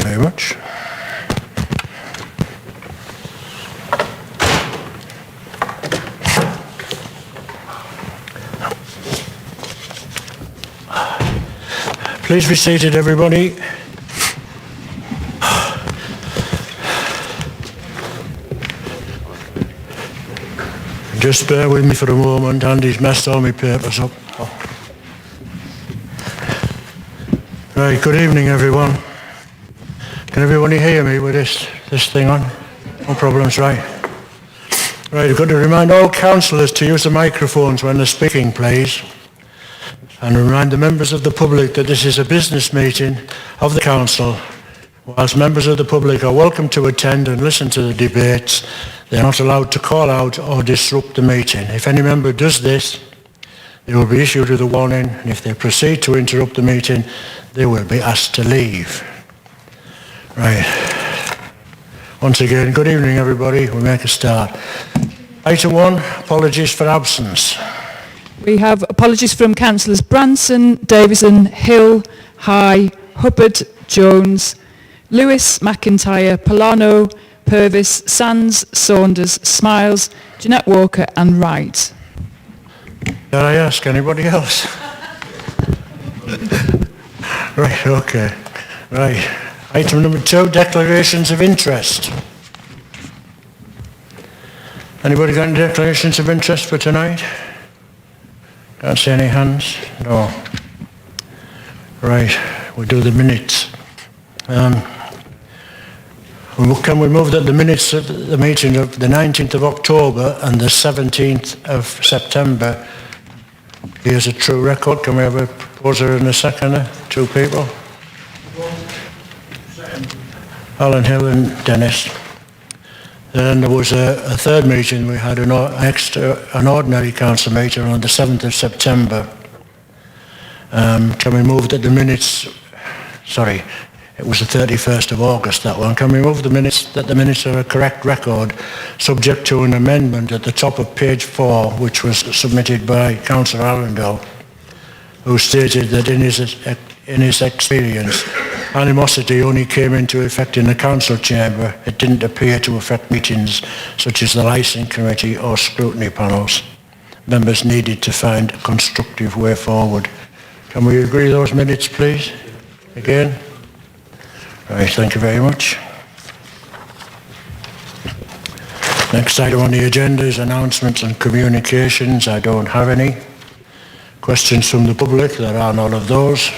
very much. Please be seated, everybody. Just bear with me for a moment. Andy's messed all my papers up. Right, good evening, everyone. Can everybody hear me with this thing on? No problems, right? Right, I've got to remind all councillors to use the microphones when they're speaking, please. And remind the members of the public that this is a business meeting of the council. Whilst members of the public are welcome to attend and listen to the debates, they are not allowed to call out or disrupt the meeting. If any member does this, they will be issued with a warning, and if they proceed to interrupt the meeting, they will be asked to leave. Right. Once again, good evening, everybody. We'll make a start. Item 1, apologies for absence. We have apologies from Councillors Branson, Davison, Hill, High, Hubbard, Jones, Lewis, McIntyre, Polano, Purvis, Sands, Saunders, Smiles, Jeanette Walker and Wright. Did I ask anybody else? Right, okay. Right. Item number 2, declarations of interest. Anybody got any declarations of interest for tonight? Can't see any hands? No. Right, we'll do the minutes. Can we move that the minutes of the meeting of the 19th of October and the 17th of September be as a true record? Can we have a proposer and a seconder? 2 people? Alan Hill and Dennis. Then there was a third meeting. We had an ordinary council meeting on the 7th of September. Can we move that the minutes, sorry, it was the 31st of August, that one. Can we move the minutes, that the minutes are a correct record, subject to an amendment at the top of page 4, which was submitted by Councillor Arundel, who stated that in his experience, animosity only came into effect in the council chamber. It didn't appear to affect meetings such as the licensing committee or scrutiny panels. Members needed to find a constructive way forward. Can we agree those minutes, please? Again? Right, thank you very much. Next item on the agenda is announcements and communications. I don't have any. Questions from the public? There are none of those.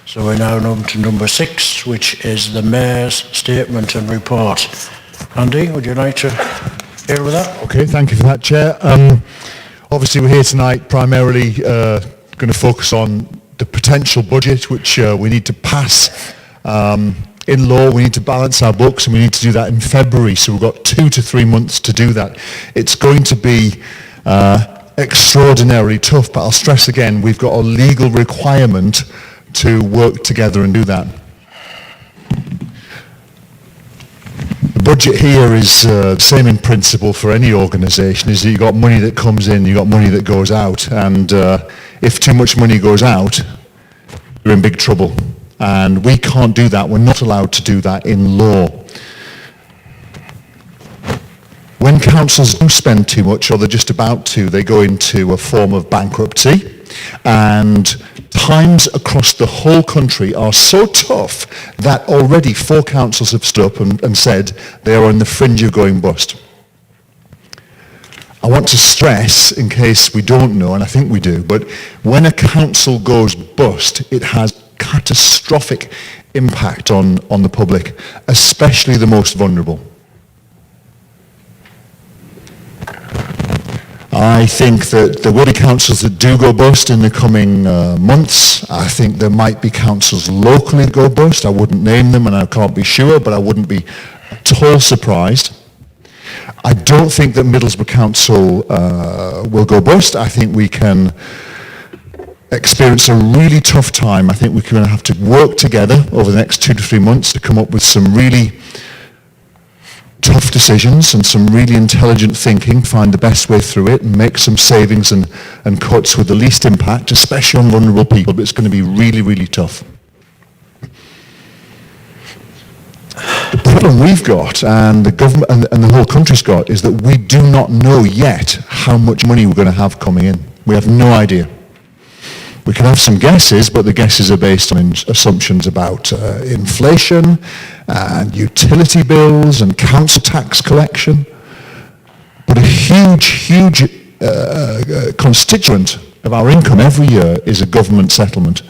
So we're now on to number 6, which is the Mayor's statement and report. Andy, would you like to deal with that? Okay, thank you for that, Chair. Obviously, we're here tonight primarily going to focus on the potential budget, which we need to pass in law. We need to balance our books, and we need to do that in February. So we've got 2 to 3 months to do that. It's going to be extraordinarily tough, but I'll stress again, we've got a legal requirement to work together and do that. The budget here is the same in principle for any organisation, is that you've got money that comes in, you've got money that goes out, and if too much money goes out, you're in big trouble. And we can't do that. We're not allowed to do that in law. When councils do spend too much, or they're just about to, they go into a form of bankruptcy, and times across the whole country are so tough that already 4 councils have stood up and said they are on the fringe of going bust. I want to stress, in case we don't know, and I think we do, but when a council goes bust, it has catastrophic impact on the public, especially the most vulnerable. I think that there will be councils that do go bust in the coming months. I think there might be councils locally that go bust. I wouldn't name them and I can't be sure, but I wouldn't be at all surprised. I don't think that Middlesbrough Council will go bust. I think we can experience a really tough time. I think we're going to have to work together over the next 2 to 3 months to come up with some really tough decisions and some really intelligent thinking, find the best way through it and make some savings and cuts with the least impact, especially on vulnerable people, but it's going to be really, really tough. problem we've got, and the government and the whole country's got, is that we do not know yet how much money we're going to have coming in. We have no idea. We can have some guesses, but the guesses are based on assumptions about inflation and utility bills and council tax collection. But a huge constituent of our income every year is a government settlement.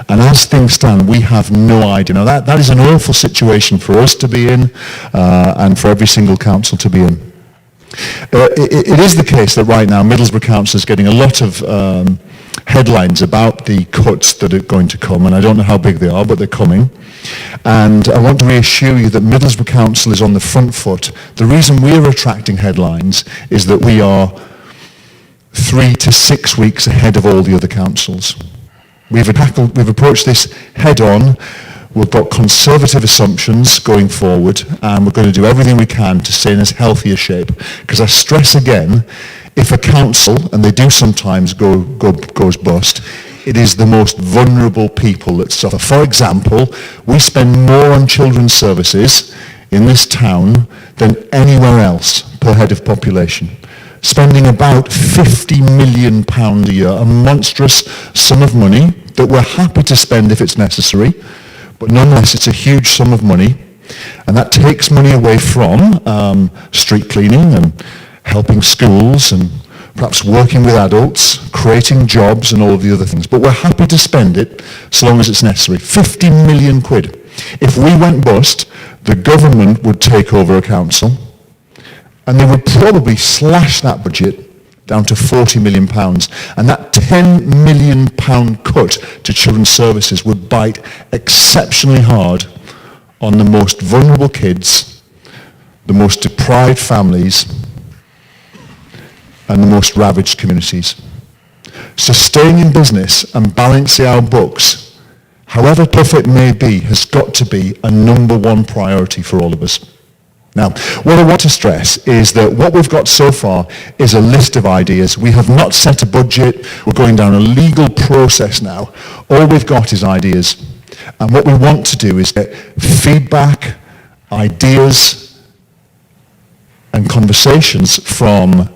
And as things stand, we have no idea. Now that is an awful situation for us to be in, and for every single council to be in. It is the case that right now Middlesbrough Council is getting a lot of headlines about the cuts that are going to come, and I don't know how big they are, but they're coming. And I want to reassure you that Middlesbrough Council is on the front foot. The reason we're attracting headlines is that we are 3 to 6 weeks ahead of all the other councils. We've approached this head on. We've got conservative assumptions going forward, and we're going to do everything we can to stay in as healthy a shape. Because I stress again, if a council, and they do sometimes goes bust, it is the most vulnerable people that suffer. For example, we spend more on children's services in this town than anywhere else per head of population. Spending about £50 million a year, a monstrous sum of money that we're happy to spend if it's necessary, but nonetheless it's a huge sum of money, and that takes money away from street cleaning and helping schools and perhaps working with adults, creating jobs and all of the other things. But we're happy to spend it so long as it's necessary. 50 million quid. If we went bust, the government would take over a council, and they would probably slash that budget down to £40 million. And that £10 million cut to children's services would bite exceptionally hard on the most vulnerable kids, the most deprived families, and the most ravaged communities. So staying in business and balancing our books, however tough it may be, has got to be a number one priority for all of us. Now, what I want to stress is that what we've got so far is a list of ideas. We have not set a budget. We're going down a legal process now. All we've got is ideas. And what we want to do is get feedback, ideas, and conversations from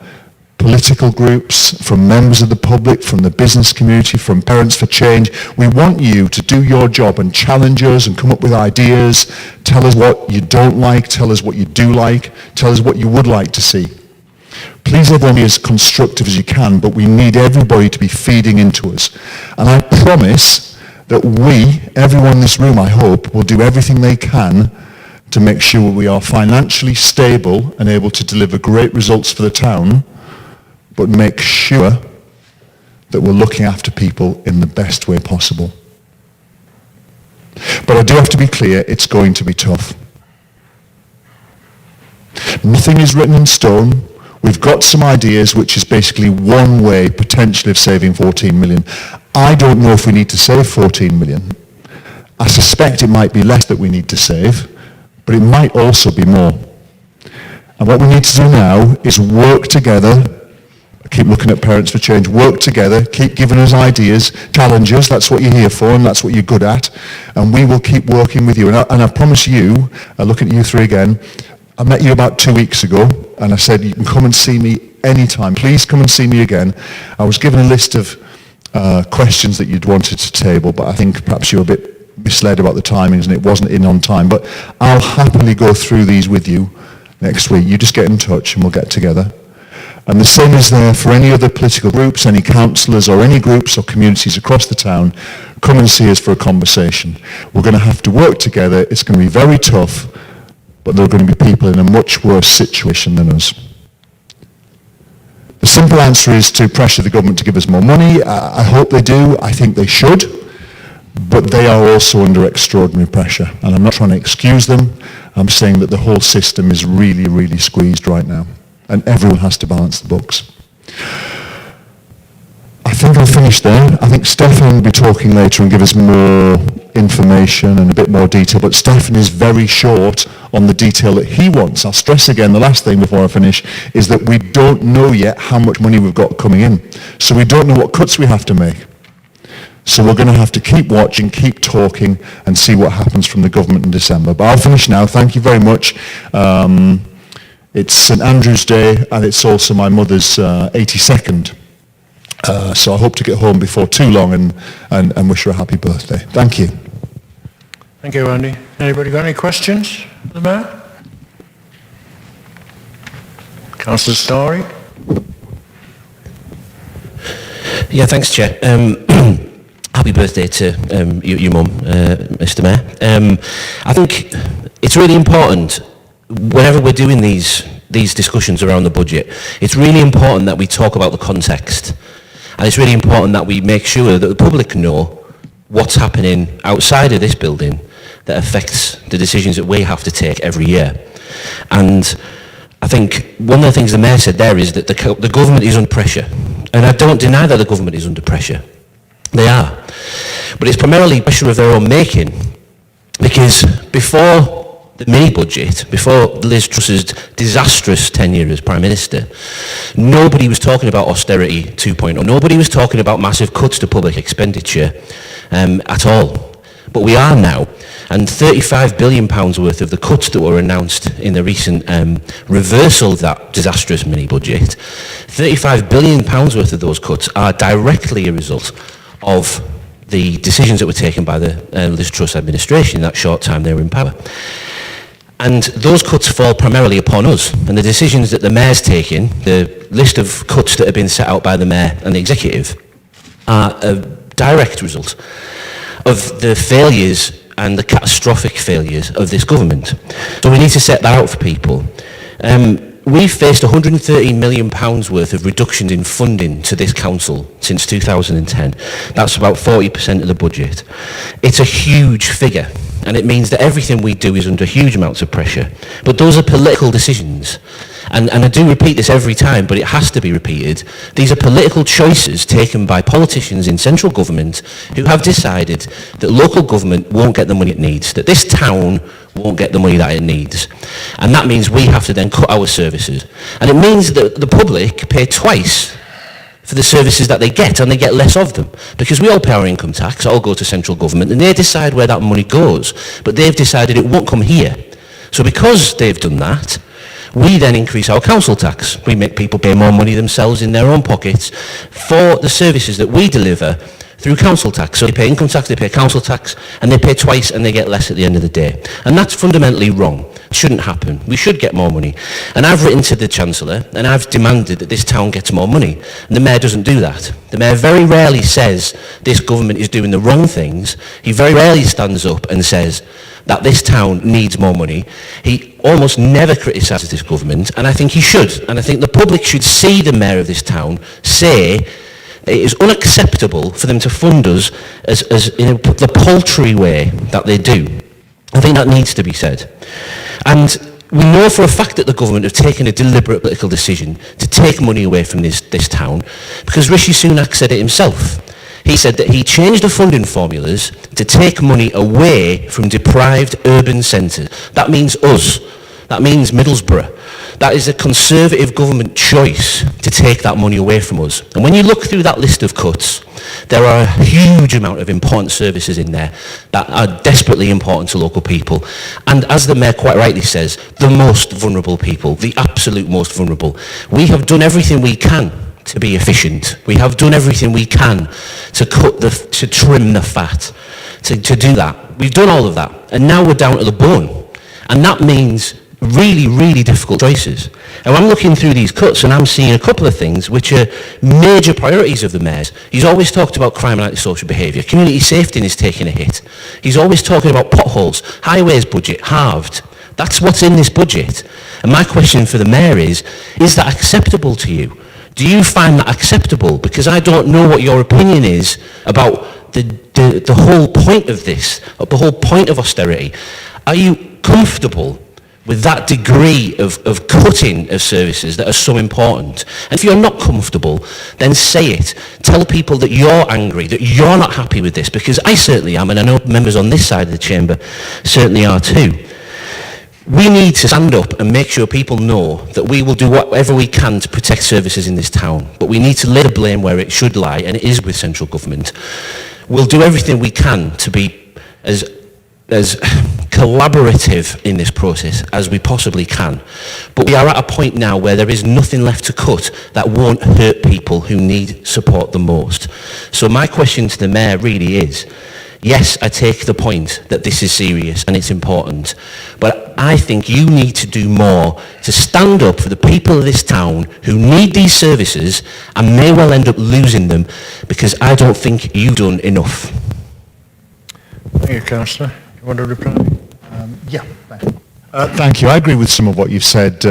political groups, from members of the public, from the business community, from Parents for Change. We want you to do your job and challenge us and come up with ideas. Tell us what you don't like, tell us what you do like, tell us what you would like to see. Please everyone be as constructive as you can, but we need everybody to be feeding into us. And I promise that we, everyone in this room, I hope, will do everything they can to make sure we are financially stable and able to deliver great results for the town, but make sure that we're looking after people in the best way possible. But I do have to be clear, it's going to be tough. Nothing is written in stone. We've got some ideas, which is basically one way, potentially, of saving 14 million. I don't know if we need to save 14 million. I suspect it might be less that we need to save, but it might also be more. And what we need to do now is work together. Keep looking at Parents for Change, work together, keep giving us ideas, challenge us, that's what you're here for and that's what you're good at, and we will keep working with you. And I promise you, looking at you three again, I met you about 2 weeks ago, and I said you can come and see me anytime. Please come and see me again. I was given a list of questions that you'd wanted to table, but I think perhaps you were a bit misled about the timings and it wasn't in on time. But I'll happily go through these with you next week. You just get in touch and we'll get together. And the same is there for any other political groups, any councillors or any groups or communities across the town. Come and see us for a conversation. We're going to have to work together. It's going to be very tough, but there are going to be people in a much worse situation than us. The simple answer is to pressure the government to give us more money. I hope they do. I think they should. But they are also under extraordinary pressure. And I'm not trying to excuse them. I'm saying that the whole system is really, really squeezed right now. And everyone has to balance the books. I think I'll finish there. I think Stefan will be talking later and give us more information and a bit more detail, but Stefan is very short on the detail that he wants. I'll stress again, the last thing before I finish, is that we don't know yet how much money we've got coming in. So we don't know what cuts we have to make. So we're going to have to keep watching, keep talking, and see what happens from the government in December. But I'll finish now. Thank you very much. It's St Andrew's Day, and it's also my mother's 82nd. So I hope to get home before too long and wish her a happy birthday. Thank you. Thank you, Andy. Anybody got any questions for the Mayor? Councillor Story? Yeah, thanks, Chair. Happy birthday to your mum, Mr Mayor. I think it's really important, whenever we're doing these discussions around the budget, it's really important that we talk about the context. And it's really important that we make sure that the public know what's happening outside of this building that affects the decisions that we have to take every year. And I think one of the things the Mayor said there is that the government is under pressure. And I don't deny that the government is under pressure. They are. But it's primarily pressure of their own making, because before the mini-budget, before Liz Truss's disastrous tenure as Prime Minister, nobody was talking about austerity 2.0. Nobody was talking about massive cuts to public expenditure at all. But we are now. And £35 billion worth of the cuts that were announced in the recent reversal of that disastrous mini-budget, £35 billion worth of those cuts are directly a result of the decisions that were taken by the Liz Truss administration in that short time they were in power. And those cuts fall primarily upon us. And the decisions that the Mayor's taken, the list of cuts that have been set out by the Mayor and the Executive, are a direct result of the failures and the catastrophic failures of this government. So we need to set that out for people. We've faced £113 million worth of reductions in funding to this council since 2010. That's about 40% of the budget. It's a huge figure, and it means that everything we do is under huge amounts of pressure. But those are political decisions. And I do repeat this every time, but it has to be repeated. These are political choices taken by politicians in central government who have decided that local government won't get the money it needs, that this town won't get the money that it needs. And that means we have to then cut our services. And it means that the public pay twice for the services that they get, and they get less of them. Because we all pay our income tax, all go to central government, and they decide where that money goes. But they've decided it won't come here. So because they've done that, we then increase our council tax. We make people pay more money themselves in their own pockets for the services that we deliver through council tax. So they pay income tax, they pay council tax, and they pay twice and they get less at the end of the day. And that's fundamentally wrong. It shouldn't happen. We should get more money. And I've written to the Chancellor and I've demanded that this town gets more money. And the Mayor doesn't do that. The Mayor very rarely says this government is doing the wrong things. He very rarely stands up and says that this town needs more money. He almost never criticises this government, and I think he should. And I think the public should see the Mayor of this town say it is unacceptable for them to fund us as in the paltry way that they do. I think that needs to be said. And we know for a fact that the government have taken a deliberate political decision to take money away from this town, because Rishi Sunak said it himself. He said that he changed the funding formulas to take money away from deprived urban centres. That means us. That means Middlesbrough. That is a Conservative government choice to take that money away from us. And when you look through that list of cuts, there are a huge amount of important services in there that are desperately important to local people. And as the Mayor quite rightly says, the most vulnerable people, the absolute most vulnerable. We have done everything we can to be efficient. We have done everything we can to trim the fat, to do that. We've done all of that. And now we're down to the bone. And that means really, really difficult choices. And I'm looking through these cuts and I'm seeing a couple of things which are major priorities of the Mayor's. He's always talked about crime and antisocial behaviour. Community safety is taking a hit. He's always talking about potholes. Highways budget halved. That's what's in this budget. And my question for the Mayor is that acceptable to you? Do you find that acceptable? Because I don't know what your opinion is about the whole point of this, the whole point of austerity. Are you comfortable with that degree of cutting of services that are so important? And if you're not comfortable, then say it. Tell people that you're angry, that you're not happy with this, because I certainly am, and I know members on this side of the chamber certainly are too. We need to stand up and make sure people know that we will do whatever we can to protect services in this town, but we need to lay the blame where it should lie, and it is with central government. We'll do everything we can to be as collaborative in this process as we possibly can. But we are at a point now where there is nothing left to cut that won't hurt people who need support the most. So my question to the Mayor really is, yes, I take the point that this is serious and it's important, but I think you need to do more to stand up for the people of this town who need these services and may well end up losing them, because I don't think you've done enough. Thank you, Councillor. You want to reply? Yeah. Thank you. I agree with some of what you've said.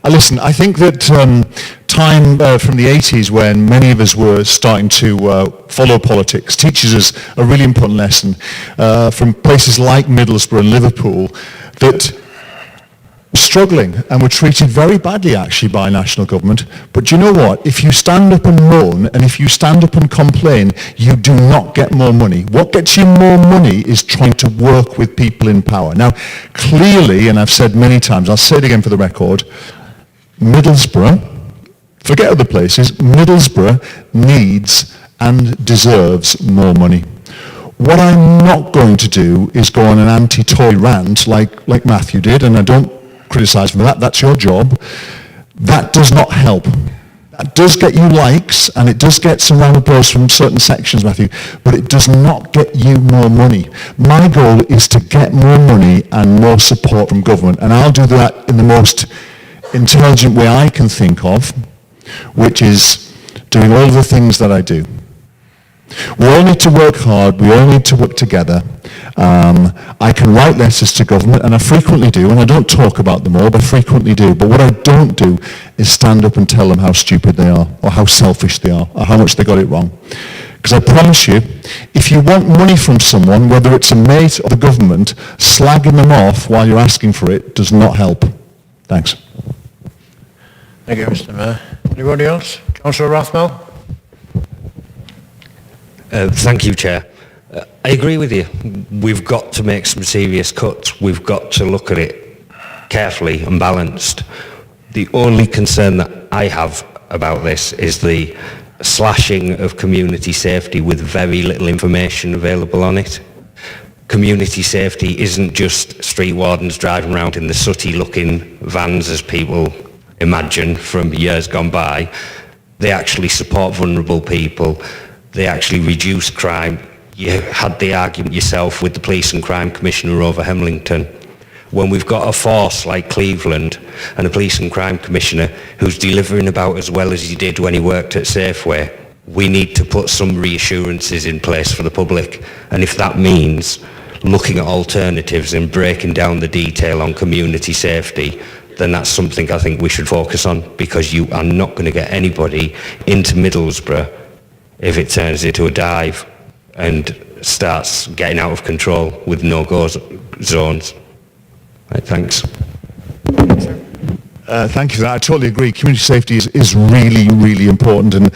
Listen, I think that time from the 80s, when many of us were starting to follow politics, teaches us a really important lesson from places like Middlesbrough and Liverpool, that we're struggling and we're treated very badly actually by national government. But do you know what? If you stand up and moan and if you stand up and complain, you do not get more money. What gets you more money is trying to work with people in power. Now, clearly, and I've said many times, I'll say it again for the record, Middlesbrough, forget other places, Middlesbrough needs and deserves more money. What I'm not going to do is go on an anti-Tory rant like Matthew did, and I don't criticise for that, that's your job. That does not help. That does get you likes, and it does get some round of applause from certain sections, Matthew, but it does not get you more money. My goal is to get more money and more support from government, and I'll do that in the most intelligent way I can think of, which is doing all the things that I do. We all need to work hard, we all need to work together. I can write letters to government, and I frequently do, and I don't talk about them all, but I frequently do. But what I don't do is stand up and tell them how stupid they are, or how selfish they are, or how much they got it wrong. Because I promise you, if you want money from someone, whether it's a mate or the government, slagging them off while you're asking for it does not help. Thanks. Thank you, Mr. Mayor. Anybody else? Councillor Rathmell? Thank you, Chair. I agree with you. We've got to make some serious cuts. We've got to look at it carefully and balanced. The only concern that I have about this is the slashing of community safety with very little information available on it. Community safety isn't just street wardens driving around in the sooty-looking vans as people imagine from years gone by. They actually support vulnerable people. They actually reduce crime. You had the argument yourself with the Police and Crime Commissioner over Hemlington. When we've got a force like Cleveland and a Police and Crime Commissioner who's delivering about as well as he did when he worked at Safeway, we need to put some reassurances in place for the public. And if that means looking at alternatives and breaking down the detail on community safety, then that's something I think we should focus on, because you are not going to get anybody into Middlesbrough if it turns into a dive and starts getting out of control with no-go zones. Right, thanks. Thank you for that. I totally agree. Community safety is really, really important, and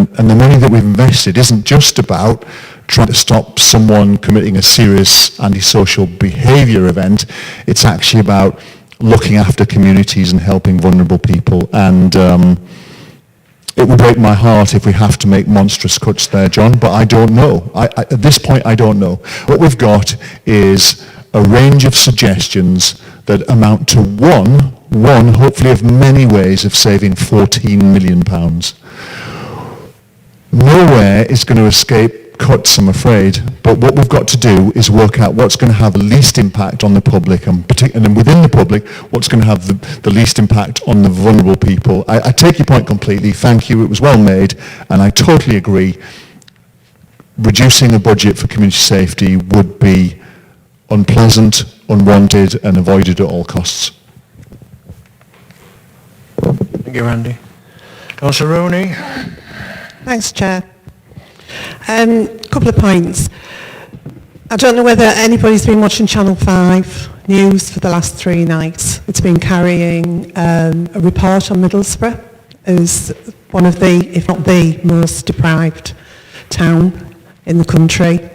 the money that we've invested isn't just about trying to stop someone committing a serious antisocial behaviour event. It's actually about looking after communities and helping vulnerable people, and it would break my heart if we have to make monstrous cuts there, John, but I don't know. At this point, I don't know. What we've got is a range of suggestions that amount to one, hopefully of many ways of saving £14 million. Nowhere is going to escape cuts, I'm afraid, but what we've got to do is work out what's going to have the least impact on the public, and within the public, what's going to have the least impact on the vulnerable people. I take your point completely. Thank you. It was well made, and I totally agree. Reducing the budget for community safety would be unpleasant, unwanted, and avoided at all costs. Thank you, Andy. Councillor Rooney? Thanks, Chair. Couple of points. I don't know whether anybody's been watching Channel 5 news for the last 3 nights. It's been carrying a report on Middlesbrough as one of the, if not the most deprived town in the country.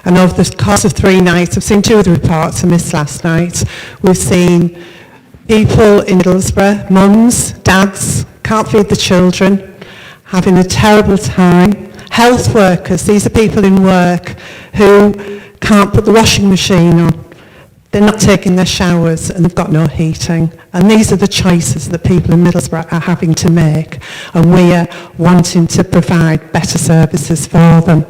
And over the course of 3 nights, I've seen 2 of the reports, I missed last night, we've seen people in Middlesbrough, mums, dads, can't feed the children, having a terrible time, Health workers, these are people in work who can't put the washing machine on. They're not taking their showers and they've got no heating. And these are the choices that people in Middlesbrough are having to make. And we are wanting to provide better services for them.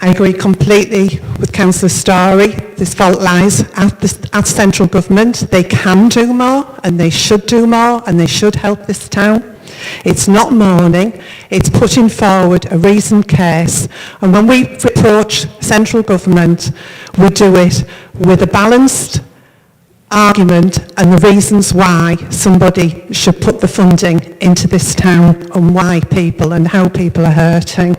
I agree completely with Councillor Story. This fault lies at central government. They can do more and they should do more and they should help this town. It's not mourning, it's putting forward a reasoned case. And when we approach central government, we do it with a balanced argument and the reasons why somebody should put the funding into this town and why people and how people are hurting.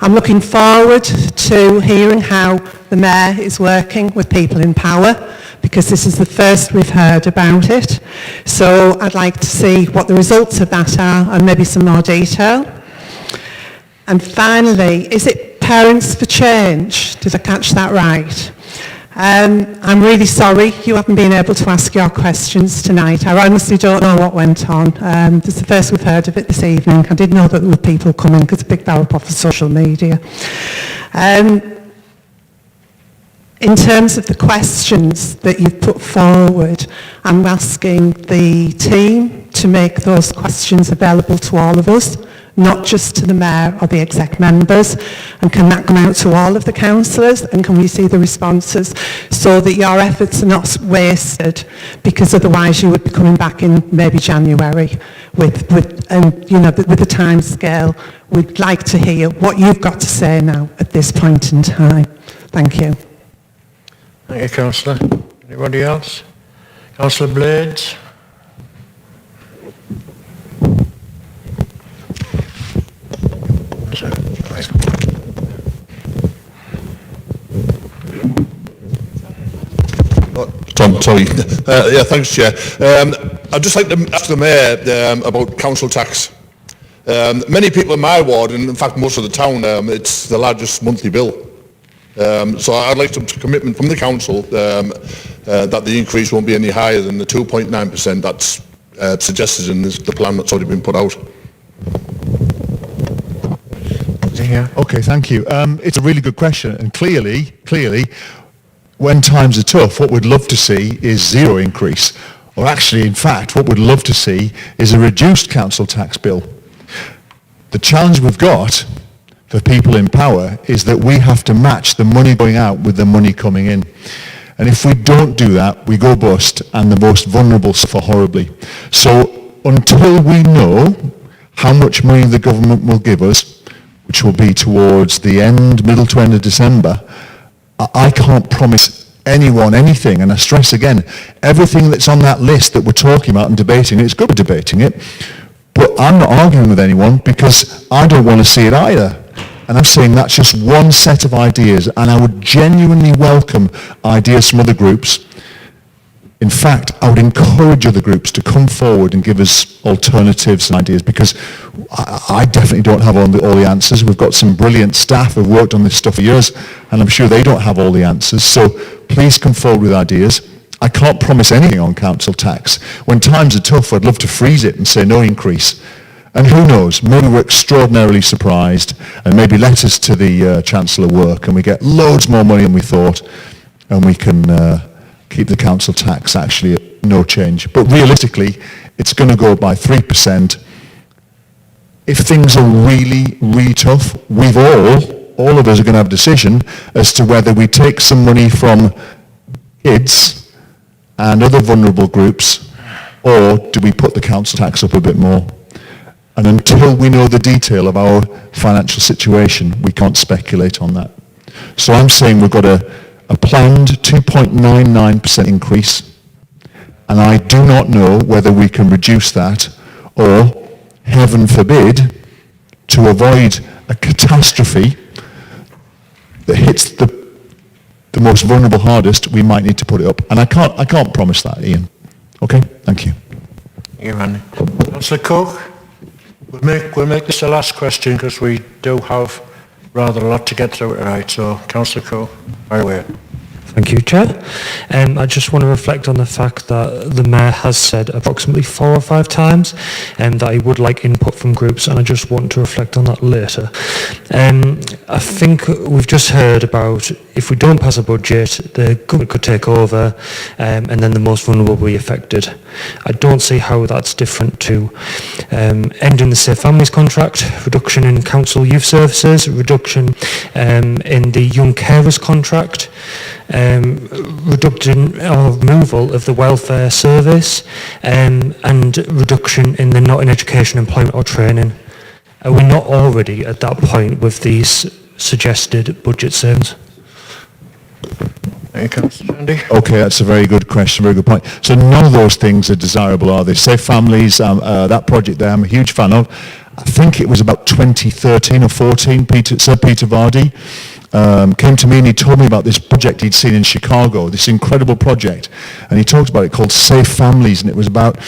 I'm looking forward to hearing how the Mayor is working with people in power, because this is the first we've heard about it. So I'd like to see what the results of that are and maybe some more detail. And finally, is it Parents for Change? Did I catch that right? I'm really sorry you haven't been able to ask your questions tonight. I honestly don't know what went on. This is the first we've heard of it this evening. I did know that there were people coming because I picked that up off of social media. In terms of the questions that you've put forward, I'm asking the team to make those questions available to all of us, not just to the Mayor or the exec members, and can that come out to all of the councillors, and can we see the responses so that your efforts are not wasted, because otherwise you would be coming back in maybe January with the time scale. We'd like to hear what you've got to say now at this point in time. Thank you. Thank you, Councillor. Anybody else? Councillor Blades? Tom, sorry. Yeah, thanks, Chair. I'd just like to ask the Mayor about council tax. Many people in my ward, and in fact most of the town, it's the largest monthly bill. So I'd like some commitment from the council that the increase won't be any higher than the 2.9% that's suggested in the plan that's already been put out. Yeah. Okay, thank you. It's a really good question, and clearly, when times are tough, what we'd love to see is zero increase. Or actually, in fact, what we'd love to see is a reduced council tax bill. The challenge we've got for people in power is that we have to match the money going out with the money coming in. And if we don't do that, we go bust and the most vulnerable suffer horribly. So until we know how much money the government will give us, which will be towards the middle to end of December, I can't promise anyone anything. And I stress again, everything that's on that list that we're talking about and debating, it's good debating it, but I'm not arguing with anyone because I don't want to see it either. And I'm saying that's just one set of ideas, and I would genuinely welcome ideas from other groups. In fact, I would encourage other groups to come forward and give us alternatives and ideas, because I definitely don't have all the answers. We've got some brilliant staff who've worked on this stuff for years, and I'm sure they don't have all the answers. So please come forward with ideas. I can't promise anything on council tax. When times are tough, I'd love to freeze it and say no increase. And who knows, maybe we're extraordinarily surprised and maybe letters to the Chancellor work and we get loads more money than we thought, and we can keep the council tax actually at no change. But realistically, it's going to go up by 3%. If things are really, really tough, all of us are going to have a decision as to whether we take some money from kids and other vulnerable groups, or do we put the council tax up a bit more? And until we know the detail of our financial situation, we can't speculate on that. So I'm saying we've got a planned 2.99% increase, and I do not know whether we can reduce that, or, heaven forbid, to avoid a catastrophe that hits the most vulnerable hardest, we might need to put it up. And I can't promise that, Ian. Okay? Thank you. Thank you, Randy. Councillor Cook? We'll make this the last question because we do have rather a lot to get through tonight. So, Councillor Cook, fire away. Thank Thank you, Chair. I just want to reflect on the fact that the Mayor has said approximately 4 or 5 times that he would like input from groups, and I just want to reflect on that later. I think we've just heard about if we don't pass a budget, the government could take over and then the most vulnerable will be affected. I don't see how that's different to ending the Safe Families contract, reduction in council youth services, reduction in the young carers contract, reduction or removal of the welfare service, and reduction in the not in education, employment or training. Are we not already at that point with these suggested budget savings? Thank you, Councillor Andy. Okay, that's a very good question, very good point. So none of those things are desirable, are they? Safe Families, that project there, I'm a huge fan of. I think it was about 2013 or 14, Sir Peter Vardy came to me and he told me about this project he'd seen in Chicago, this incredible project. And he talked about it called Safe Families, and it was about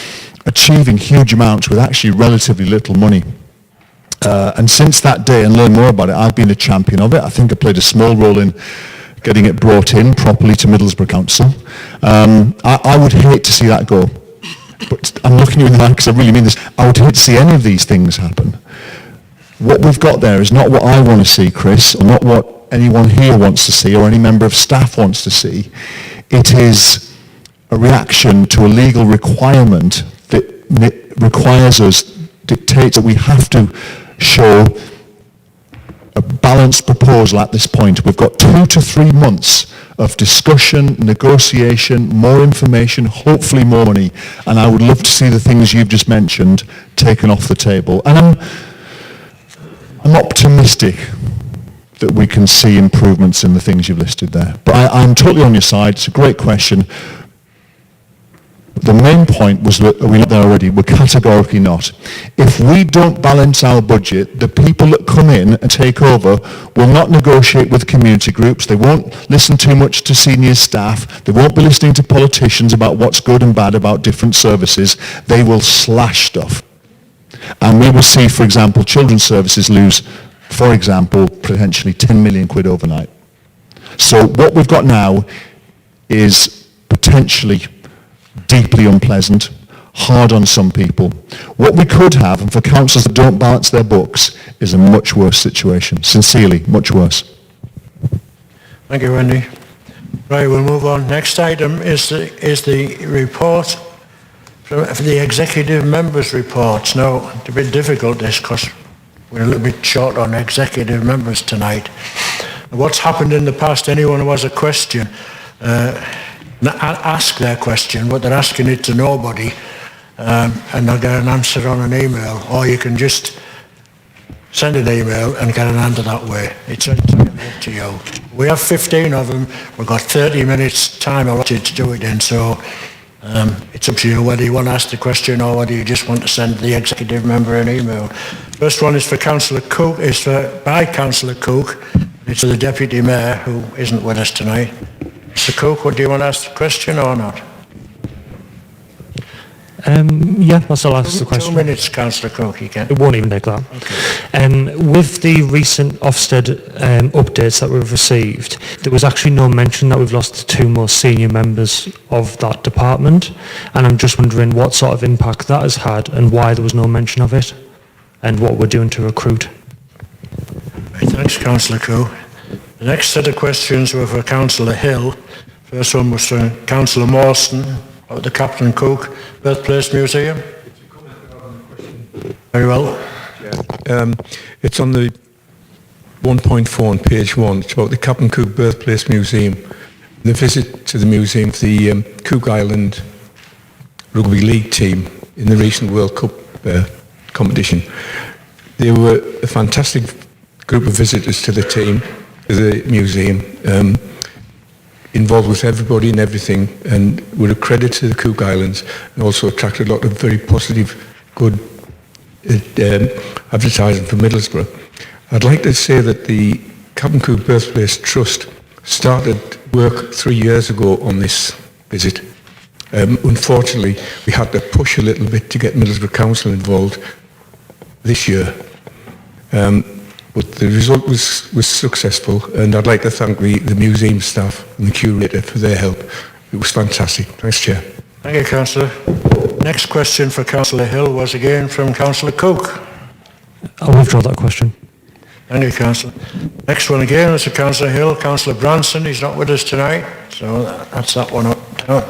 achieving huge amounts with actually relatively little money. And since that day, and learn more about it, I've been a champion of it. I think I played a small role in getting it brought in properly to Middlesbrough Council. I would hate to see that go. But I'm looking at you in the eye because I really mean this. I would hate to see any of these things happen. What we've got there is not what I want to see, Chris, or not what anyone here wants to see, or any member of staff wants to see. It is a reaction to a legal requirement that requires us, dictates that we have to show a balanced proposal at this point. We've got 2 to 3 months of discussion, negotiation, more information, hopefully more money, and I would love to see the things you've just mentioned taken off the table. And I'm optimistic that we can see improvements in the things you've listed there. But I'm totally on your side. It's a great question. The main point was that we're not there already. We're categorically not. If we don't balance our budget, the people that come in and take over will not negotiate with community groups. They won't listen too much to senior staff. They won't be listening to politicians about what's good and bad about different services. They will slash stuff. And we will see, for example, children's services lose, for example, potentially 10 million quid overnight. So what we've got now is potentially deeply unpleasant, hard on some people. What we could have, and for councils that don't balance their books, is a much worse situation. Sincerely, much worse. Thank you, Wendy. Right, we'll move on. Next item is the report for the executive members' reports. Now, it's a bit difficult this because we're a little bit short on executive members tonight. What's happened in the past, anyone who has a question, ask their question, but they're asking it to nobody, and they'll get an answer on an email, or you can just send an email and get an answer that way. It's entirely up to you. We have 15 of them. We've got 30 minutes time allotted to do it in, so it's up to you whether you want to ask the question or whether you just want to send the executive member an email. First one is for Councillor Cook, by Councillor Cook. It's to the Deputy Mayor, who isn't with us tonight. Mr. Cook, do you want to ask the question or not? Yeah, I'll ask the question. 2 minutes, Councillor Cook, you can. It won't even take that. Okay. With the recent Ofsted updates that we've received, there was actually no mention that we've lost the 2 most senior members of that department, and I'm just wondering what sort of impact that has had and why there was no mention of it, and what we're doing to recruit. Right, thanks, Councillor Cook. The next set of questions were for Councillor Hill. First one was for Councillor Mawson about the Captain Cook Birthplace Museum. Very well. It's on the 1.4 on page 1. It's about the Captain Cook Birthplace Museum. The visit to the museum for the Cook Island Rugby League team in the recent World Cup competition. They were a fantastic group of visitors to the team, to the museum, involved with everybody and everything, and were a credit to the Cook Islands, and also attracted a lot of very positive, good advertising for Middlesbrough. I'd like to say that the Captain Cook Birthplace Trust started work 3 years ago on this visit. Unfortunately, we had to push a little bit to get Middlesbrough Council involved this year. but the result was successful, and I'd like to thank the museum staff and the curator for their help. It was fantastic. Thanks, Chair. Thank you, Councillor. Next question for Councillor Hill was again from Councillor Cook. I'll withdraw that question. Thank you, Councillor. Next one again was for Councillor Hill. Councillor Branson, he's not with us tonight, so that's that one up down.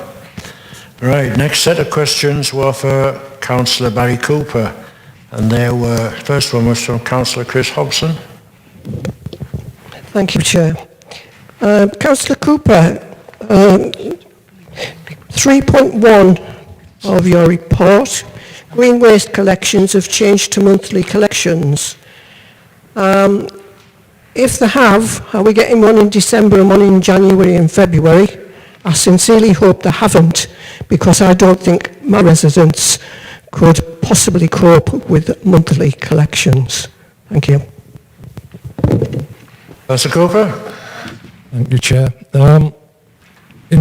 Right, next set of questions were for Councillor Barry Cooper, and first one was from Councillor Chris Hobson. Thank you, Chair. Councillor Cooper, 3.1 of your report, green waste collections have changed to monthly collections. If they have, are we getting one in December and one in January and February? I sincerely hope they haven't, because I don't think my residents could possibly cope with monthly collections. Thank you. Councillor Cooper? Thank you, Chair. In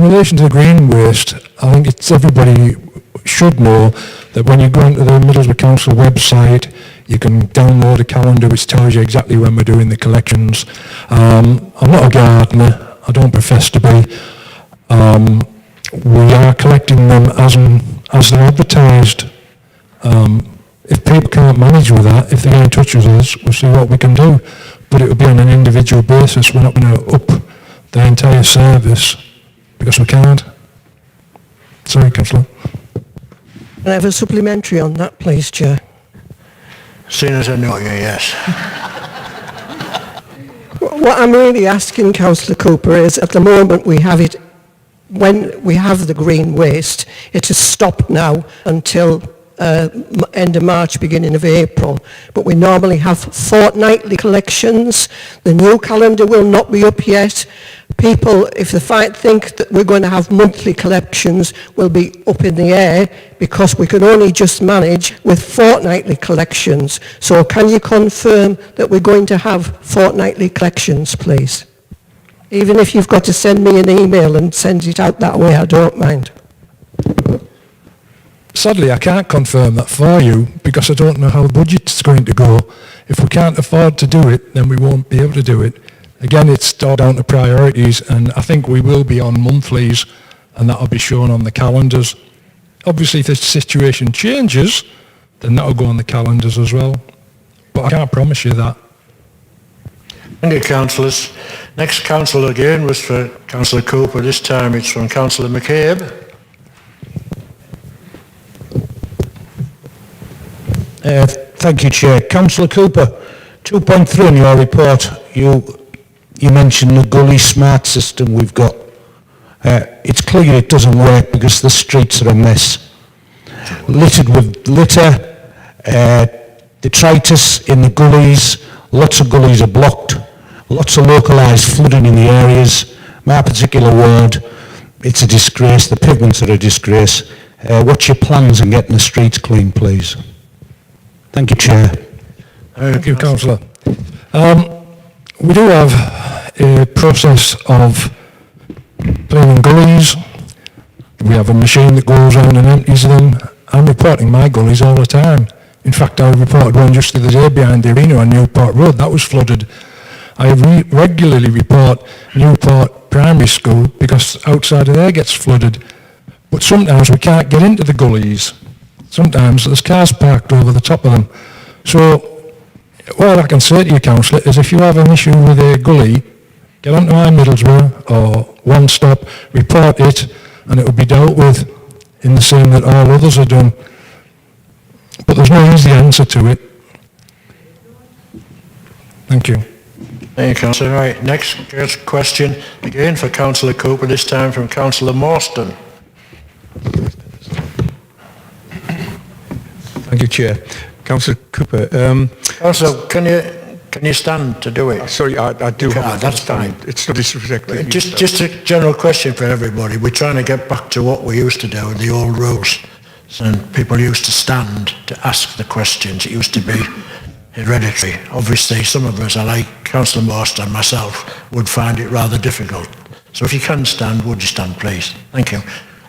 relation to green waste, I think everybody should know that when you go into the Middlesbrough Council website, you can download a calendar which tells you exactly when we're doing the collections. I'm not a gardener, I don't profess to be. We are collecting them as they're advertised. If people can't manage with that, if they get in touch with us, we'll see what we can do. But it will be on an individual basis. We're not going to up the entire service because we can't. Sorry, Councillor. Can I have a supplementary on that, please, Chair? Seeing as I know you, yes. What I'm really asking, Councillor Cooper, is at the moment we have it, when we have the green waste, it has stopped now until end of March, beginning of April. But we normally have fortnightly collections. The new calendar will not be up yet. People, if they think that we're going to have monthly collections, will be up in the air because we can only just manage with fortnightly collections. So can you confirm that we're going to have fortnightly collections, please? Even if you've got to send me an email and send it out that way, I don't mind. Sadly, I can't confirm that for you because I don't know how the budget's going to go. If we can't afford to do it, then we won't be able to do it. Again, it's all down to priorities, and I think we will be on monthlies, and that'll be shown on the calendars. Obviously, if the situation changes, then that'll go on the calendars as well. But I can't promise you that. Thank you, councillors. Next council again was for Councillor Cooper. This time it's from Councillor McCabe. Thank you, Chair. Councillor Cooper, 2.3 in your report, you mentioned the gully smart system we've got. It's clear it doesn't work because the streets are a mess. Littered with litter, detritus in the gullies, lots of gullies are blocked, lots of localised flooding in the areas. My particular ward, it's a disgrace, the pavements are a disgrace. What's your plans on getting the streets clean, please? Thank you, Chair. Thank you, Councillor. We do have a process of cleaning gullies. We have a machine that goes around and empties them. I'm reporting my gullies all the time. In fact, I reported one just the other day behind the arena on Newport Road. That was flooded. I regularly report Newport Primary School because outside of there gets flooded. But sometimes we can't get into the gullies. Sometimes there's cars parked over the top of them. So what I can say to you, Councillor, is if you have an issue with a gully, get onto Middlesbrough or One Stop, report it, and it will be dealt with in the same that all others are done. But there's no easy answer to it. Thank you. Thank you, Councillor. Right, next question, again for Councillor Cooper, this time from Councillor Morstan. Thank you, Chair. Councillor Cooper. Councillor, can you stand to do it? Sorry, I do have that's fine. It's not disrespectful. Just a general question for everybody. We're trying to get back to what we used to do, the old rules. And people used to stand to ask the questions. It used to be hereditary. Obviously, some of us, like Councillor Morstan and myself, would find it rather difficult. So if you can stand, would you stand, please? Thank you.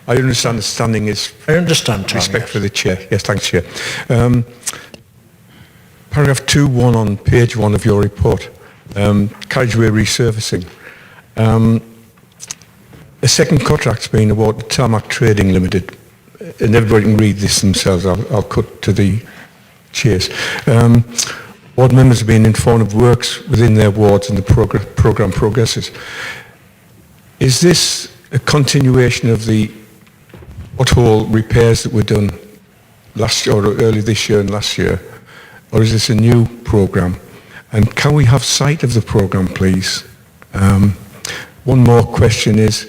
I understand the standing is... I understand, Tom, respect yes. for the Chair. Yes, thanks, Chair. paragraph 2.1 on page 1 of your report, carriageway resurfacing. A second contract's been awarded to Tarmac Trading Limited, and everybody can read this themselves. I'll cut to the chase. Ward members have been informed of works within their wards and the programme progresses. Is this a continuation of the pothole repairs that were done last year, or early this year and last year, or is this a new programme? And can we have sight of the programme, please? One more question is,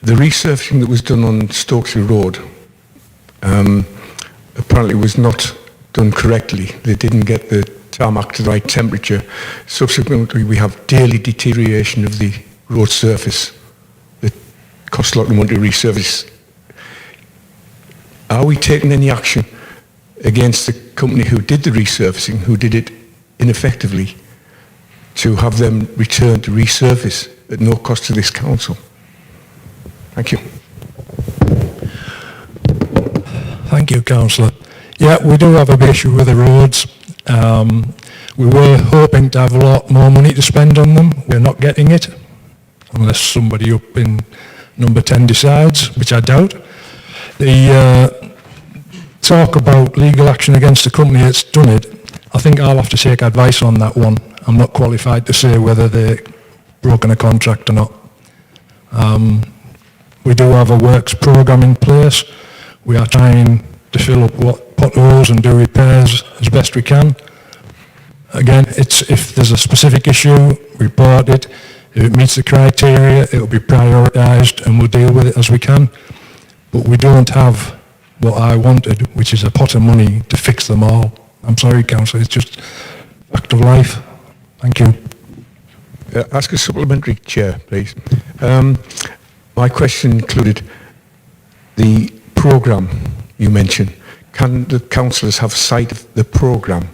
the resurfacing that was done on Stokesley Road apparently was not done correctly. They didn't get the tarmac to the right temperature. Subsequently, we have daily deterioration of the road surface that costs a lot of money to resurface. Are we taking any action against the company who did the resurfacing, who did it ineffectively, to have them return to resurface at no cost to this council? Thank you. Thank you, Councillor. Yeah, we do have a big issue with the roads. We were hoping to have a lot more money to spend on them. We're not getting it, unless somebody up in number 10 decides, which I doubt. The talk about legal action against the company that's done it, I think I'll have to take advice on that one. I'm not qualified to say whether they've broken a contract or not. We do have a works programme in place. We are trying to fill up what potholes and do repairs as best we can. Again, it's if there's a specific issue, report it. If it meets the criteria, it will be prioritised and we'll deal with it as we can. But we don't have what I wanted, which is a pot of money to fix them all. I'm sorry, Councillor, it's just fact of life. Thank you. Ask a supplementary, Chair, please. My question included the programme you mentioned. Can the councillors have sight of the programme,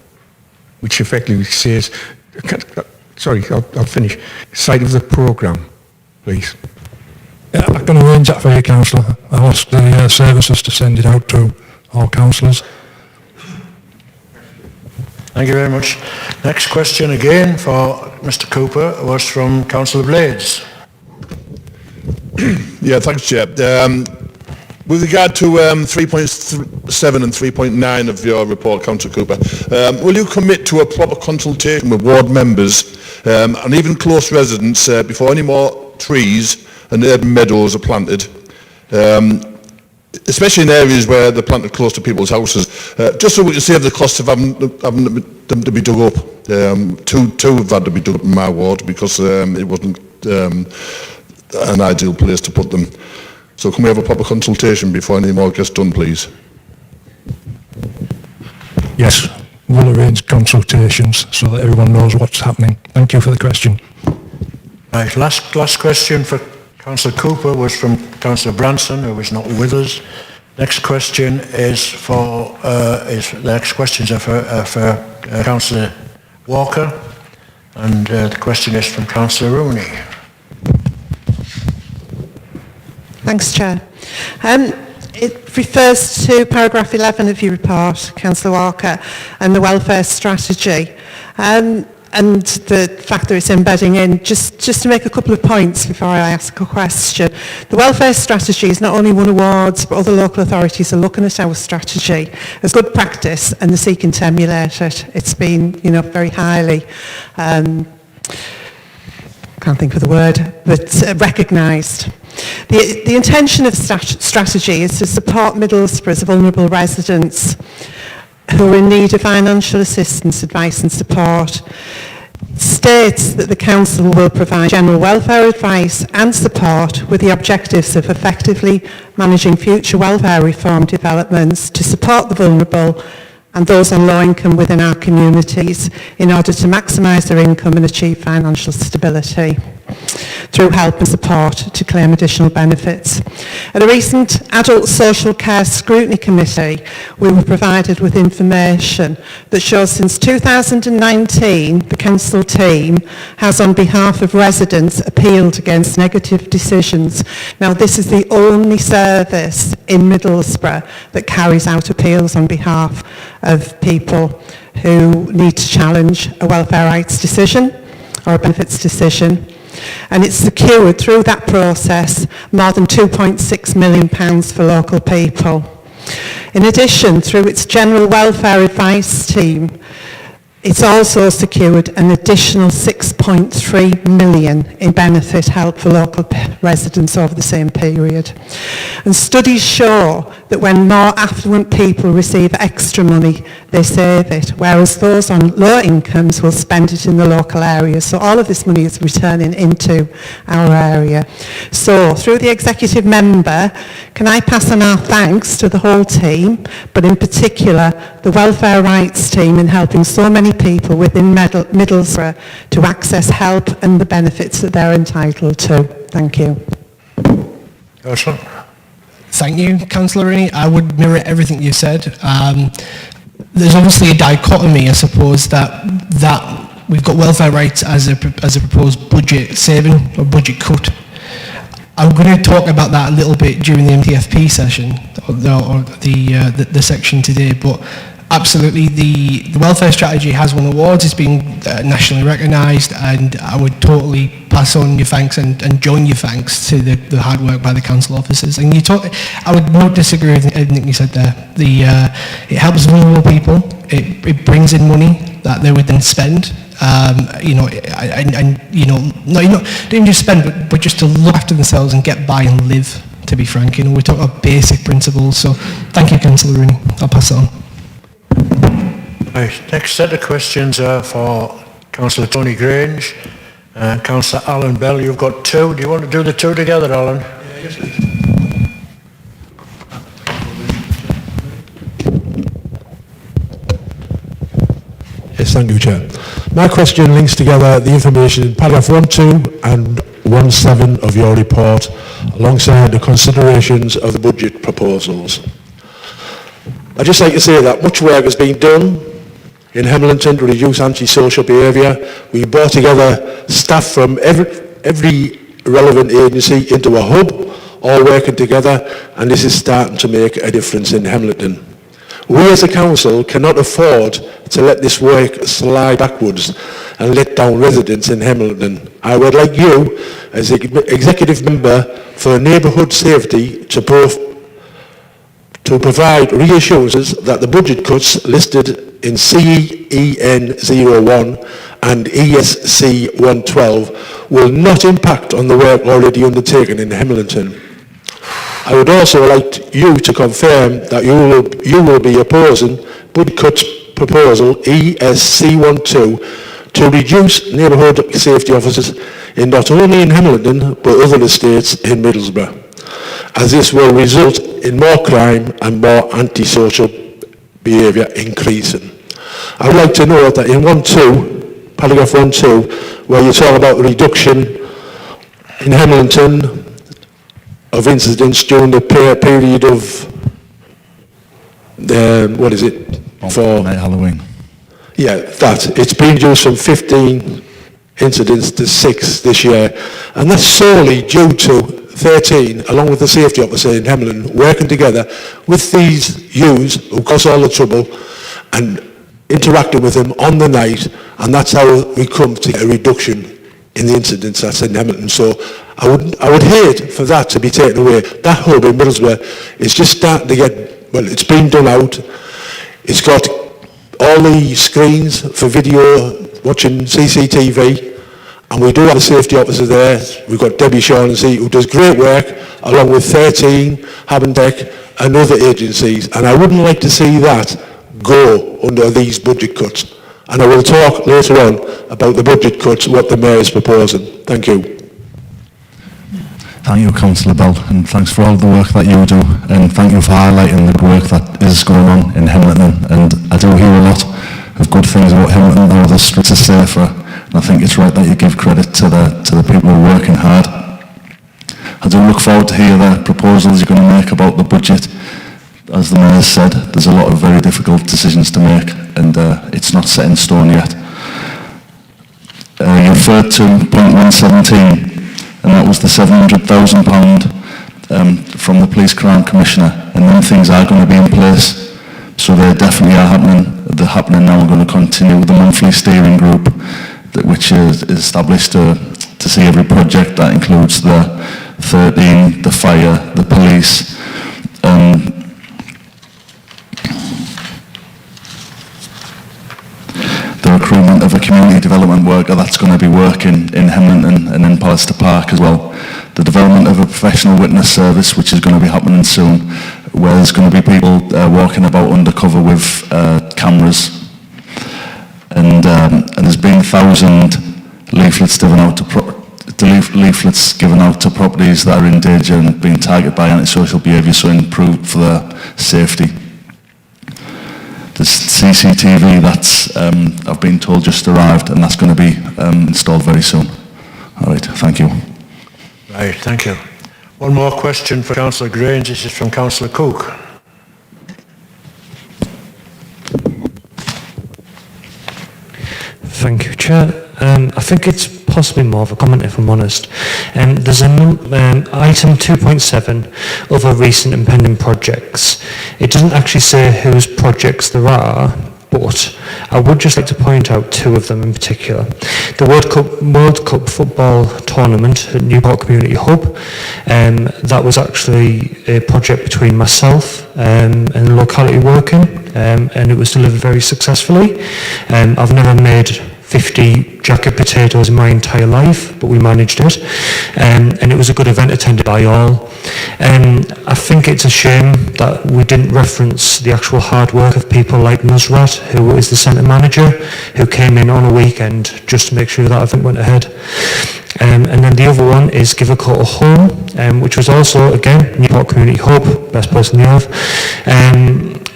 which effectively says, I'll finish. Sight of the programme, please. Yeah, I can arrange that for you, Councillor. I'll ask the services to send it out to all councillors. Thank you very much. Next question again for Mr Cooper was from Councillor Blades. Yeah, thanks, Chair. With regard to 3.7 and 3.9 of your report, Councillor Cooper, will you commit to a proper consultation with ward members and even close residents before any more trees and urban meadows are planted, especially in areas where they're planted close to people's houses, just so we can save the cost of having them to be dug up? Two have had to be dug up in my ward because it wasn't an ideal place to put them. So can we have a proper consultation before any more gets done, please? Yes, we'll arrange consultations so that everyone knows what's happening. Thank you for the question. Right, last question for Councillor Cooper was from Councillor Branson, who is not with us. Next question is for the next questions are for Councillor Walker, and the question is from Councillor Rooney. Thanks, Chair. It refers to paragraph 11 of your report, Councillor Walker, and the welfare strategy. And the fact that it's embedding in, just to make a couple of points before I ask a question. The welfare strategy is not only won awards, but other local authorities are looking at our strategy as good practice and they're seeking to emulate it. It's been, very highly, can't think of the word, but recognised. The intention of strategy is to support Middlesbrough's vulnerable residents who are in need of financial assistance, advice and support. It states that the Council will provide general welfare advice and support with the objectives of effectively managing future welfare reform developments to support the vulnerable and those on low income within our communities in order to maximise their income and achieve financial stability through help and support to claim additional benefits. At a recent Adult Social Care Scrutiny Committee, we were provided with information that shows since 2019, the Council team has, on behalf of residents, appealed against negative decisions. Now, this is the only service in Middlesbrough that carries out appeals on behalf of people who need to challenge a welfare rights decision or a benefits decision. And it's secured through that process more than £2.6 million for local people. In addition, through its general welfare advice team, it's also secured an additional 6.3 million in benefit help for local residents over the same period. And studies show that when more affluent people receive extra money, they save it, whereas those on low incomes will spend it in the local area. So all of this money is returning into our area. So through the executive member, can I pass on our thanks to the whole team, but in particular the welfare rights team in helping so many people within Middlesbrough to access help and the benefits that they're entitled to. Thank you. Councillor. Thank you, Councillor Rooney. I would mirror everything you said. There's obviously a dichotomy, I suppose, that we've got welfare rights as a proposed budget saving or budget cut. I'm going to talk about that a little bit during the MTFP session or the section today, but absolutely the welfare strategy has won awards. It's been nationally recognised, and I would totally pass on your thanks and join your thanks to the hard work by the council officers. And I would not disagree with anything you said there. It helps vulnerable people. It brings in money that they would then spend. Not even just spend, but just to look after themselves and get by and live. To be frank, we're talking about basic principles. So, thank you, Councillor Rooney. I'll pass it on. Right, next set of questions are for Councillor Tony Grange and Councillor Alan Bell. You've got two. Do you want to do the two together, Alan? Yes, please. Yes, thank you, Chair. My question links together the information in paragraph 1.2 and 1.7 of your report, alongside the considerations of the budget proposals. I'd just like to say that much work has been done in Hemlington to reduce antisocial behaviour. We brought together staff from every relevant agency into a hub, all working together, and this is starting to make a difference in Hemlington. We as a council cannot afford to let this work slide backwards and let down residents in Hemlington. I would like you, as executive member for neighbourhood safety, to provide reassurances that the budget cuts listed in CEN01 and ESC 112 will not impact on the work already undertaken in Hemlington. I would also like you to confirm that you will be opposing budget cuts proposal ESC12 to reduce neighbourhood safety officers in not only in Hemlington but other estates in Middlesbrough, as this will result in more crime and more antisocial behaviour increasing. I would like to know that in paragraph 1.2, where you talk about reduction in Hemlington of incidents during the period of for Halloween. Yeah, that it's been reduced from 15 incidents to 6 this year, and that's solely due to 13, along with the safety officer in Hemlington, working together with these youths who cause all the trouble and interacting with them on the night, and that's how we come to a reduction in the incidents that's in Hemlington. So I would hate for that to be taken away. That hub in Middlesbrough is just starting to get, well, it's been done out. It's got all the screens for video, watching CCTV, and we do have a safety officer there. We've got Debbie Shaughnessy, who does great work, along with 13, Habentech, and other agencies, and I wouldn't like to see that go under these budget cuts. And I will talk later on about the budget cuts, what the Mayor is proposing. Thank you. Thank you, Councillor Bell, and thanks for all the work that you do, and thank you for highlighting the work that is going on in Hemlington. And I do hear a lot of good things about Hemlington, how the streets are safer, and I think it's right that you give credit to the people who are working hard. I do look forward to hear the proposals you're going to make about the budget. As the Mayor said, there's a lot of very difficult decisions to make, and it's not set in stone yet. You referred to point 117, and that was the £700,000 from the Police Crown Commissioner, and them things are going to be in place. So they definitely are happening. They're happening now. We're going to continue with the monthly steering group, which is established to see every project. That includes the 13, the fire, the police. The recruitment of a community development worker that's going to be working in Hemlington and in Pallister Park as well. The development of a professional witness service, which is going to be happening soon, where there's going to be people walking about undercover with cameras. And there's been 1,000 leaflets given out to properties that are in danger and being targeted by antisocial behaviour, so improved for their safety. The CCTV that's, I've been told, just arrived, and that's going to be installed very soon. All right, thank you. Right, thank you. One more question for Councillor Grange. This is from Councillor Cook. Thank you, Chair. I think it's possibly more of a comment, if I'm honest. There's item 2.7, other recent and pending projects. It doesn't actually say whose projects there are, but I would just like to point out two of them in particular. The World Cup football tournament at Newport Community Hub, that was actually a project between myself and the locality working, and it was delivered very successfully. I've never made 50 jacket potatoes in my entire life, but we managed it, and it was a good event attended by all. I think it's a shame that we didn't reference the actual hard work of people like Nusrat, who is the centre manager, who came in on a weekend just to make sure that event went ahead. And then the other one is Give a Call Home, which was also, again, Newport Community Hub, best place in the earth.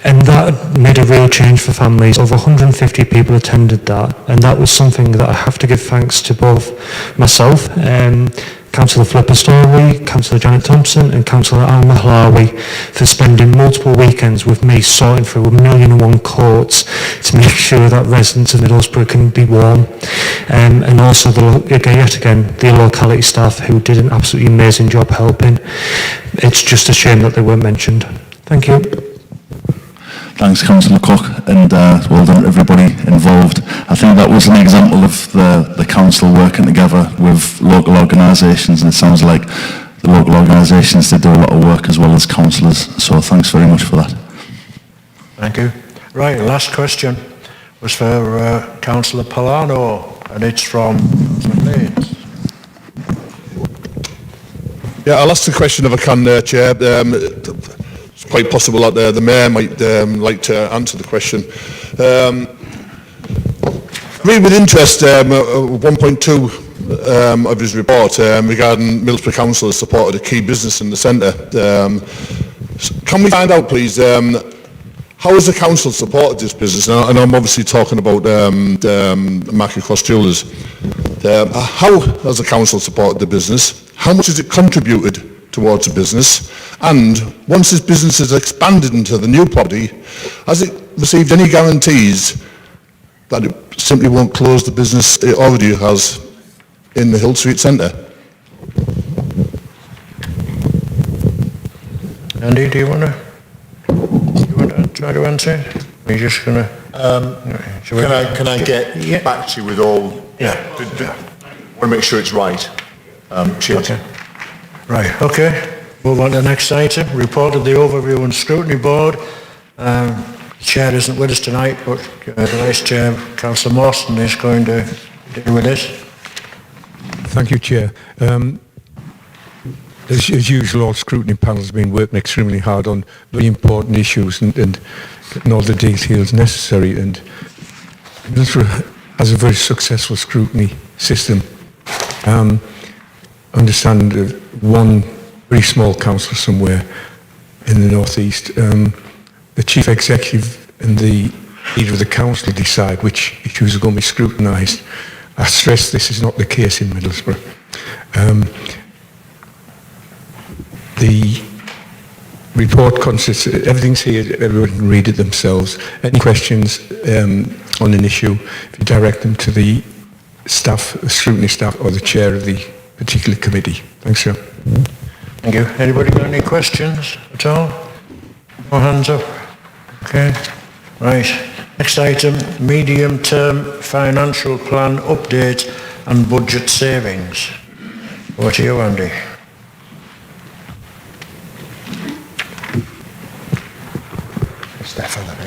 And that made a real change for families. Over 150 people attended that, and that was something that I have to give thanks to both myself, Councillor Flipper Story, Councillor Janet Thompson and Councillor Al Mahlawi for spending multiple weekends with me sorting through 1,001 courts to make sure that residents of Middlesbrough can be warm. And also, yet again, the locality staff who did an absolutely amazing job helping. It's just a shame that they weren't mentioned. Thank you. Thanks, Councillor Cook, and well done everybody involved. I think that was an example of the council working together with local organisations, and it sounds like the local organisations did do a lot of work as well as councillors, so thanks very much for that. Thank you. Right, last question was for Councillor Polano, and it's from Councillor Baines. Yeah, I'll ask the question if I can, Chair. It's quite possible that the Mayor might like to answer the question. Read with interest 1.2 of his report regarding Middlesbrough Council has supported a key business in the centre. Can we find out, please, how has the council supported this business? And I'm obviously talking about Market Cross Jewellers. How has the council supported the business? How much has it contributed towards the business? And once this business has expanded into the new property, has it received any guarantees that it simply won't close the business it already has in the Hill Street Centre? Andy, do you want to try to answer? Are you just going to... Can I get back to you with all... Yeah. I want to make sure it's right. Cheers. Okay. Right, okay. Move on to the next item. Report of the Overview and Scrutiny Board. Chair isn't with us tonight, but the Vice Chair, Councillor Mawson, is going to deal with this. Thank you, Chair. As usual, all scrutiny panels have been working extremely hard on very important issues and getting all the details necessary. And Middlesbrough has a very successful scrutiny system. Understand one very small council somewhere in the northeast, the chief executive and the leader of the council decide which issues are going to be scrutinised. I stress this is not the case in Middlesbrough. The report consists, everything's here, everyone can read it themselves. Any questions on an issue, if you direct them to the staff, the scrutiny staff, or the chair of the particular committee. Thanks, sir. Thank you. Anybody got any questions at all? No hands up? Okay. Right. Next item, medium-term financial plan update and budget savings. Over to you, Andy.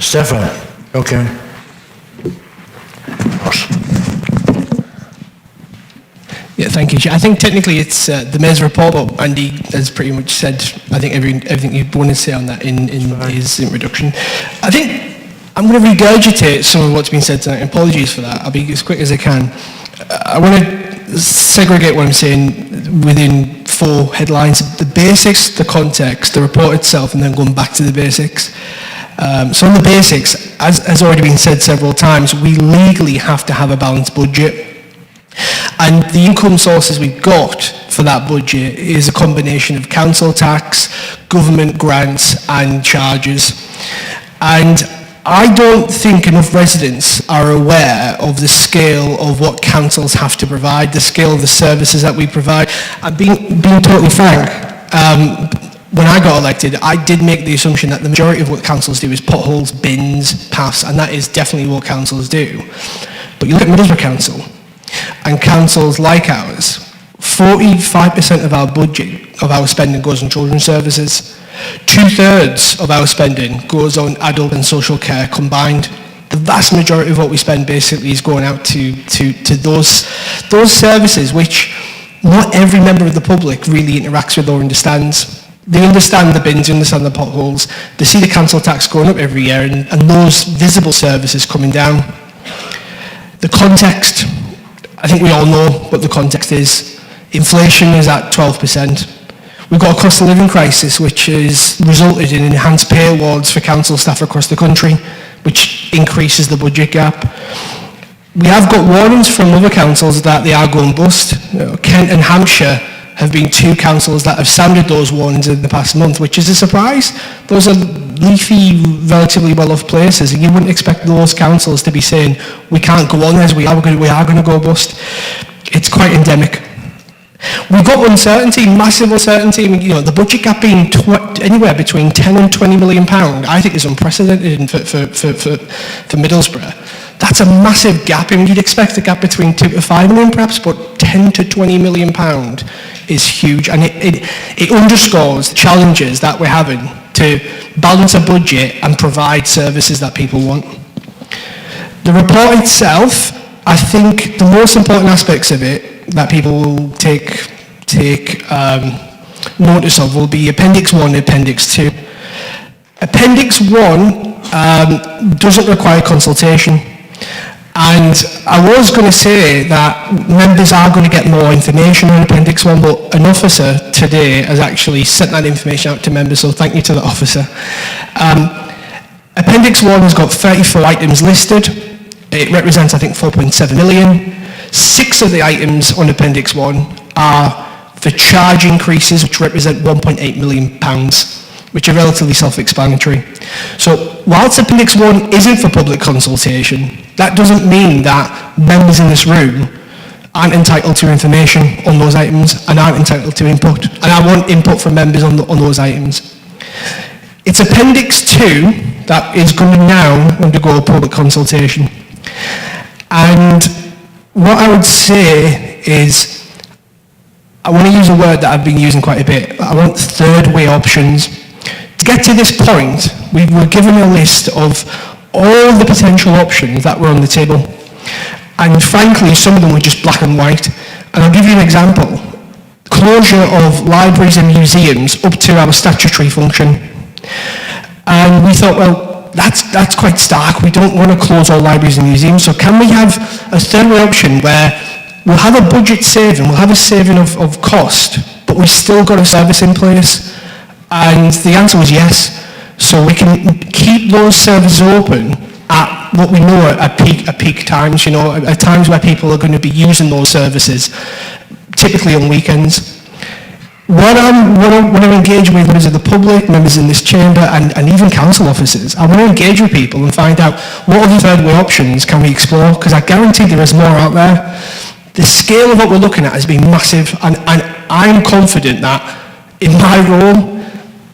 Stefan. Okay. Yeah, thank you, Chair. I think technically it's the Mayor's report, but Andy has pretty much said, I think, everything you want to say on that in his introduction. I think I'm going to regurgitate some of what's been said tonight. Apologies for that. I'll be as quick as I can. I want to segregate what I'm saying within 4 headlines. The basics, the context, the report itself, and then going back to the basics. So on the basics, as has already been said several times, we legally have to have a balanced budget. And the income sources we've got for that budget is a combination of council tax, government grants and charges. And I don't think enough residents are aware of the scale of what councils have to provide, the scale of the services that we provide. And being totally frank, when I got elected, I did make the assumption that the majority of what councils do is potholes, bins, paths, and that is definitely what councils do. But you look at Middlesbrough Council, and councils like ours, 45% of our budget, of our spending goes on children's services. 2/3 of our spending goes on adult and social care combined. The vast majority of what we spend basically is going out to those services which not every member of the public really interacts with or understands. They understand the bins, they understand the potholes, they see the council tax going up every year and those visible services coming down. The context, I think we all know what the context is. Inflation is at 12%. We've got a cost of living crisis which has resulted in enhanced pay awards for council staff across the country, which increases the budget gap. We have got warnings from other councils that they are going bust. Kent and Hampshire have been 2 councils that have sounded those warnings in the past month, which is a surprise. Those are leafy, relatively well-off places, and you wouldn't expect those councils to be saying, we can't go on as we are going to go bust. It's quite endemic. We've got uncertainty, massive uncertainty. I mean, the budget gap being anywhere between 10 and 20 million pound, I think is unprecedented for Middlesbrough. That's a massive gap. I mean, you'd expect a gap between 2 to 5 million perhaps, but 10 to 20 million pound is huge, and it underscores the challenges that we're having to balance a budget and provide services that people want. The report itself, I think the most important aspects of it that people will take notice of will be Appendix 1 and Appendix 2. Appendix 1 doesn't require consultation. And I was going to say that members are going to get more information on Appendix 1, but an officer today has actually sent that information out to members, so thank you to the officer. Appendix 1 has got 34 items listed. It represents, I think, 4.7 million. 6 of the items on Appendix 1 are the charge increases, which represent 1.8 million pounds, which are relatively self-explanatory. So whilst Appendix 1 isn't for public consultation, that doesn't mean that members in this room aren't entitled to information on those items and aren't entitled to input. And I want input from members on those items. It's Appendix 2 that is going to now undergo public consultation. And what I would say is, I want to use a word that I've been using quite a bit. I want third way options. To get to this point, we were given a list of all the potential options that were on the table. And frankly, some of them were just black and white. And I'll give you an example. Closure of libraries and museums up to our statutory function. And we thought, well, that's quite stark. We don't want to close all libraries and museums. So can we have a third way option where we'll have a budget saving, we'll have a saving of cost, but we've still got a service in place? And the answer was yes. So we can keep those services open at what we know are peak times, at times where people are going to be using those services, typically on weekends. When I engage with members of the public, members in this chamber, and even council officers, I want to engage with people and find out what other third way options can we explore, because I guarantee there is more out there. The scale of what we're looking at has been massive, and I'm confident that in my role,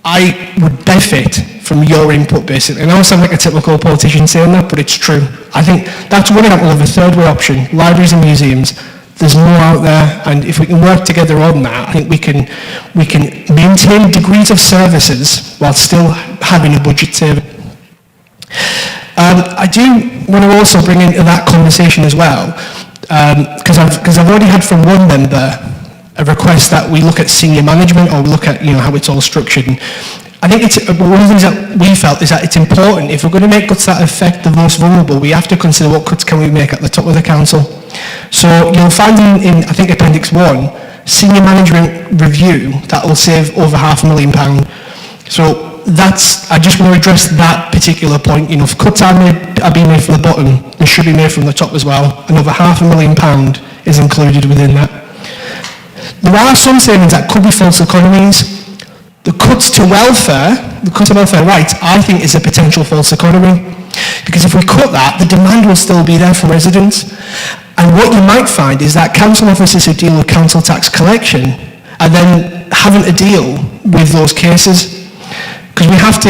I would benefit from your input, basically. And I know I sound like a typical politician saying that, but it's true. I think that's one example of a third way option, libraries and museums. There's more out there, and if we can work together on that, I think we can maintain degrees of services while still having a budget saving. I do want to also bring into that conversation as well, because I've already had from one member a request that we look at senior management, or we look at how it's all structured. And I think it's one of the things that we felt is that it's important, if we're going to make cuts that affect the most vulnerable, we have to consider what cuts can we make at the top of the council. So you'll find in I think Appendix 1, senior management review, that will save over £500,000. So I just want to address that particular point. If cuts are being made from the bottom, they should be made from the top as well. And over £500,000 is included within that. There are some savings that could be false economies. The cuts to welfare rights, I think, is a potential false economy. Because if we cut that, the demand will still be there from residents. And what you might find is that council officers who deal with council tax collection are then having to deal with those cases. Because we have to,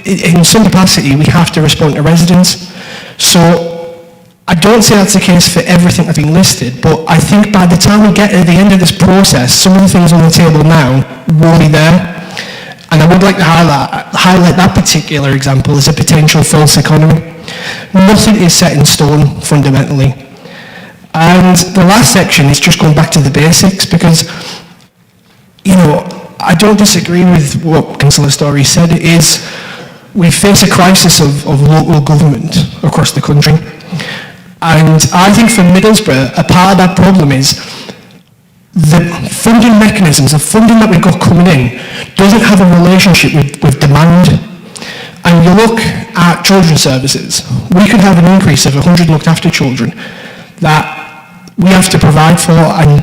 in some capacity, we have to respond to residents. So I don't say that's the case for everything that's been listed, but I think by the time we get to the end of this process, some of the things on the table now will be there. And I would like to highlight that particular example as a potential false economy. Nothing is set in stone, fundamentally. And the last section is just going back to the basics, because, I don't disagree with what Councillor Story said. It is, we face a crisis of local government across the country. And I think for Middlesbrough, a part of that problem is the funding mechanisms, the funding that we've got coming in, doesn't have a relationship with demand. And you look at children's services, we could have an increase of 100 looked after children that we have to provide for, and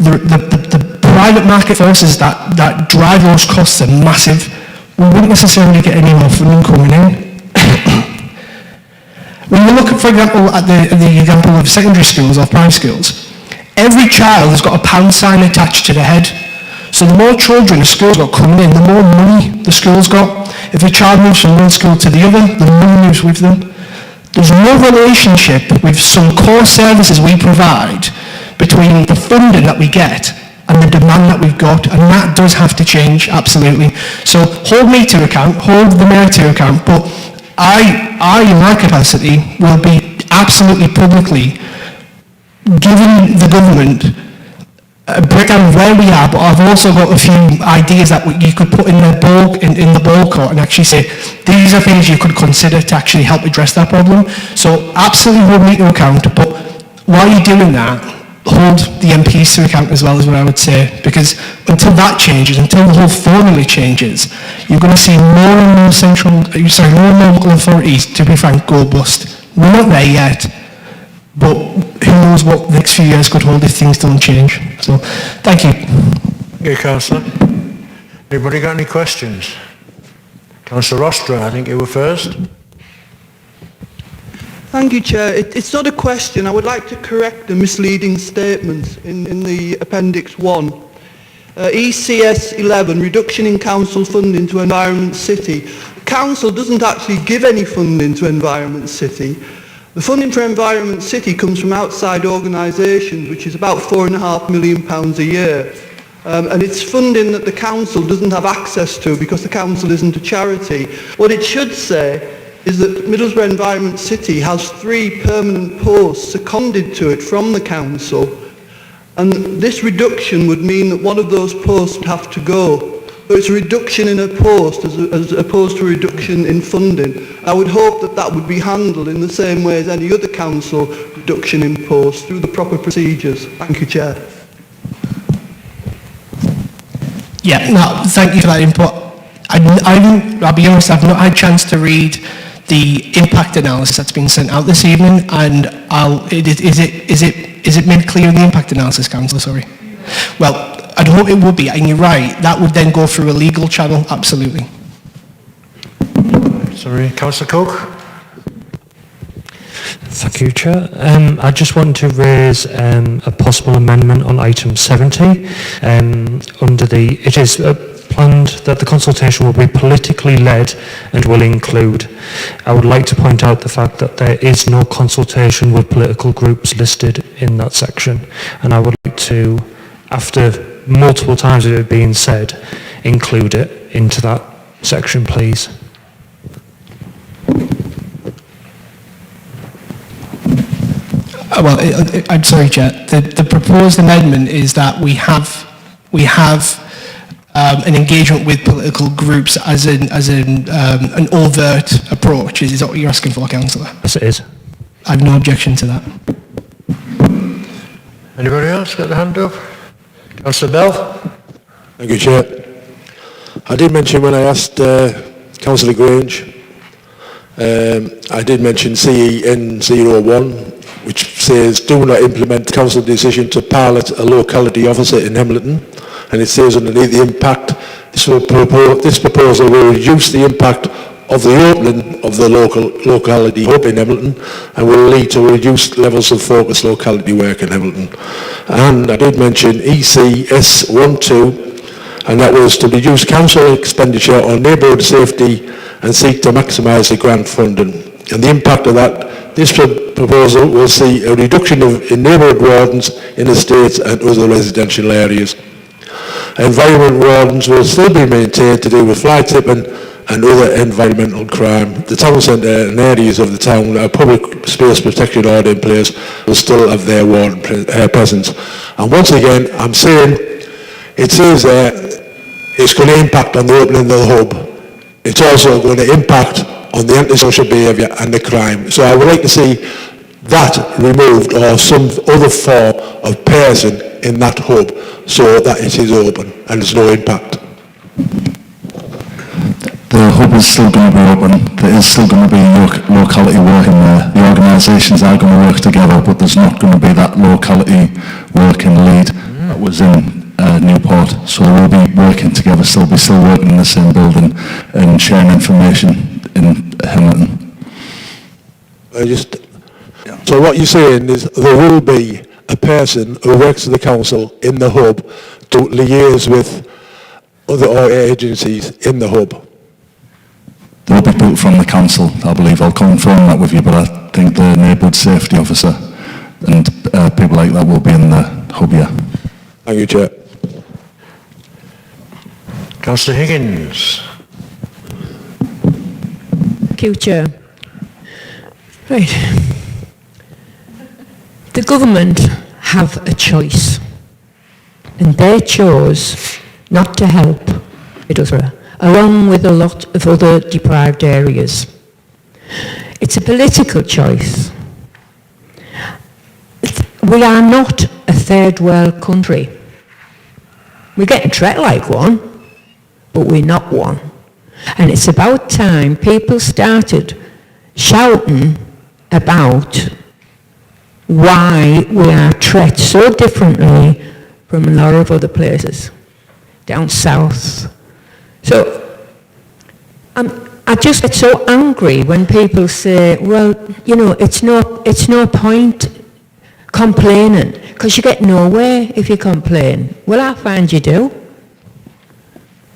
the private market forces that drive those costs are massive. We wouldn't necessarily get any more funding coming in. When you look at, for example, at the example of secondary schools or primary schools, every child has got a pound sign attached to the head. So the more children a school's got coming in, the more money the school's got. If a child moves from one school to the other, the money moves with them. There's no relationship with some core services we provide between the funding that we get and the demand that we've got, and that does have to change, absolutely. So hold me to account, hold the mayor to account, but I in my capacity, will be absolutely publicly giving the government a breakdown of where we are, but I've also got a few ideas that you could put in the ball court and actually say, these are things you could consider to actually help address that problem. So absolutely hold me to account, but while you're doing that, hold the MPs to account as well, is what I would say, because until that changes, until the whole formula changes, you're going to see more and more local authorities, to be frank, go bust. We're not there yet, but who knows what the next few years could hold if things don't change. So, thank you. Okay, Councillor. Anybody got any questions? Councillor Ostra, I think you were first. Thank you, Chair. It's not a question. I would like to correct the misleading statements in the Appendix 1. ECS 11, reduction in council funding to Environment City. The council doesn't actually give any funding to Environment City. The funding for Environment City comes from outside organisations, which is about £4.5 million a year. And it's funding that the council doesn't have access to because the council isn't a charity. What it should say is that Middlesbrough Environment City has 3 permanent posts seconded to it from the council, and this reduction would mean that one of those posts would have to go. So it's a reduction in a post as opposed to a reduction in funding. I would hope that that would be handled in the same way as any other council reduction in posts through the proper procedures. Thank you, Chair. Yeah, no, thank you for that input. I'll be honest, I've not had a chance to read the impact analysis that's been sent out this evening, and is it made clear in the impact analysis, Councillor? Sorry. Well, I'd hope it would be, and you're right, that would then go through a legal channel, absolutely. Sorry, Councillor Cook. Thank you, Chair. I just want to raise a possible amendment on item 70. It is and that the consultation will be politically led and will include. I would like to point out the fact that there is no consultation with political groups listed in that section, and I would like to, after multiple times of it being said, include it into that section, please. Well, I'm sorry, Chair. The proposed amendment is that we have an engagement with political groups as an overt approach. Is that what you're asking for, Councillor? Yes, it is. I have no objection to that. Anybody else got the hand up? Councillor Bell? Thank you, Chair. I did mention when I asked Councillor Grange, I did mention CEN 01, which says, do not implement council decision to pilot a locality officer in Hamilton. And it says underneath the impact, this proposal will reduce the impact of the opening of the locality hub in Hamilton and will lead to reduced levels of focused locality work in Hamilton. And I did mention ECS 12, and that was to reduce council expenditure on neighbourhood safety and seek to maximise the grant funding. And the impact of that, this proposal will see a reduction in neighbourhood wardens in estates and other residential areas. Environment wardens will still be maintained to do with fly tipping and other environmental crime. The town centre and areas of the town that are public space protection order in place will still have their warden presence. And once again, I'm saying, it says there, it's going to impact on the opening of the hub. It's also going to impact on the antisocial behaviour and the crime. So I would like to see that removed or some other form of person in that hub so that it is open and there's no impact. The hub is still going to be open. There is still going to be locality work in there. The organisations are going to work together, but there's not going to be that locality working lead that was in Newport. So we'll be working together, still working in the same building and sharing information in Hamilton. So what you're saying is there will be a person who works for the council in the hub to liaise with other agencies in the hub? There will be people from the council, I believe. I'll confirm that with you, but I think the neighbourhood safety officer and people like that will be in the hub, yeah. Thank you, Chair. Councillor Higgins. Thank you, Chair. Right. The government have a choice, and they chose not to help Middlesbrough, along with a lot of other deprived areas. It's a political choice. We are not a third world country. We get treated like one, but we're not one. And it's about time people started shouting about why we are treated so differently from a lot of other places down south. So I just get so angry when people say, well, you know, it's no point complaining because you get nowhere if you complain. Well, I find you do.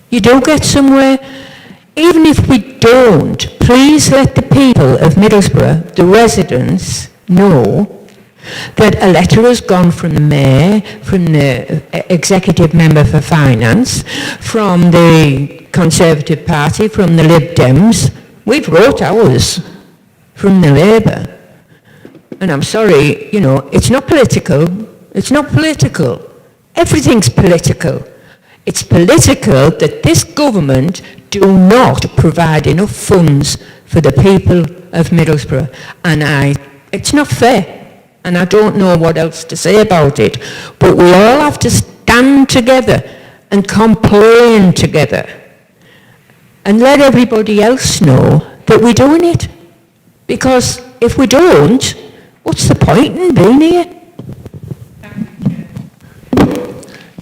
You do get somewhere. Even if we don't, please let the people of Middlesbrough, the residents, know that a letter has gone from the Mayor, from the Executive Member for Finance, from the Conservative Party, from the Lib Dems. We've wrote ours from the Labour. And I'm sorry, you know, it's not political. It's not political. Everything's political. It's political that this government do not provide enough funds for the people of Middlesbrough. And it's not fair. And I don't know what else to say about it. But we all have to stand together and complain together. And let everybody else know that we're doing it. Because if we don't, what's the point in being here?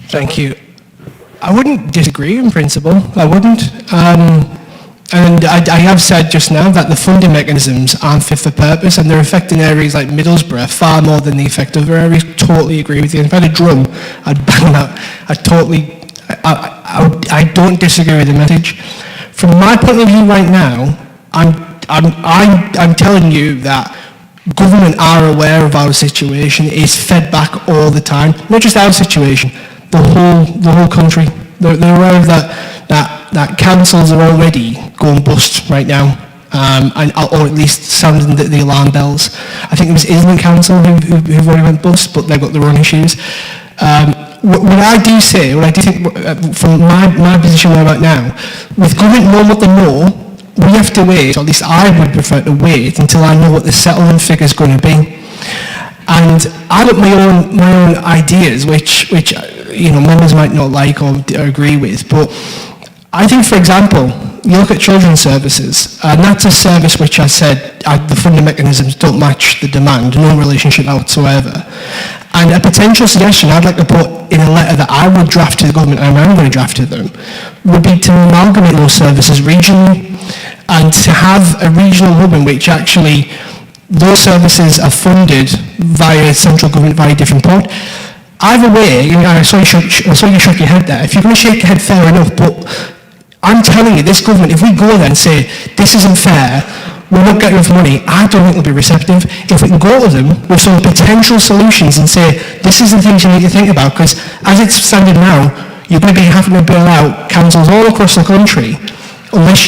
Thank you. I wouldn't disagree in principle. I wouldn't. And I have said just now that the funding mechanisms aren't fit for purpose and they're affecting areas like Middlesbrough far more than the effect of other areas. Totally agree with you. If I had a drum, I'd bang that. I don't disagree with the message. From my point of view right now, I'm telling you that government are aware of our situation. It's fed back all the time. Not just our situation, the whole country. They're aware of that councils are already going bust right now, or at least sounding the alarm bells. I think it was Islington Council who've already went bust, but they've got their own issues. What I do think, from my position right now, with government knowing what they know, we have to wait, or at least I would prefer to wait until I know what the settlement figure is going to be. And I've got my own ideas, which members might not like or agree with, but I think, for example, you look at children's services, and that's a service which I said the funding mechanisms don't match the demand, no relationship whatsoever. And a potential suggestion I'd like to put in a letter that I would draft to the government, and I'm going to draft to them, would be to amalgamate those services regionally, and to have a regional hub in which actually those services are funded via central government, via different pot. Either way, I saw you shake your head there. If you're going to shake your head, fair enough, but I'm telling you, this government, if we go there and say, this isn't fair, we're not getting enough money, I don't think they'll be receptive. If we can go to them with some potential solutions and say, this is the things you need to think about, because as it's standing now, you're going to be having to bail out councils all across the country unless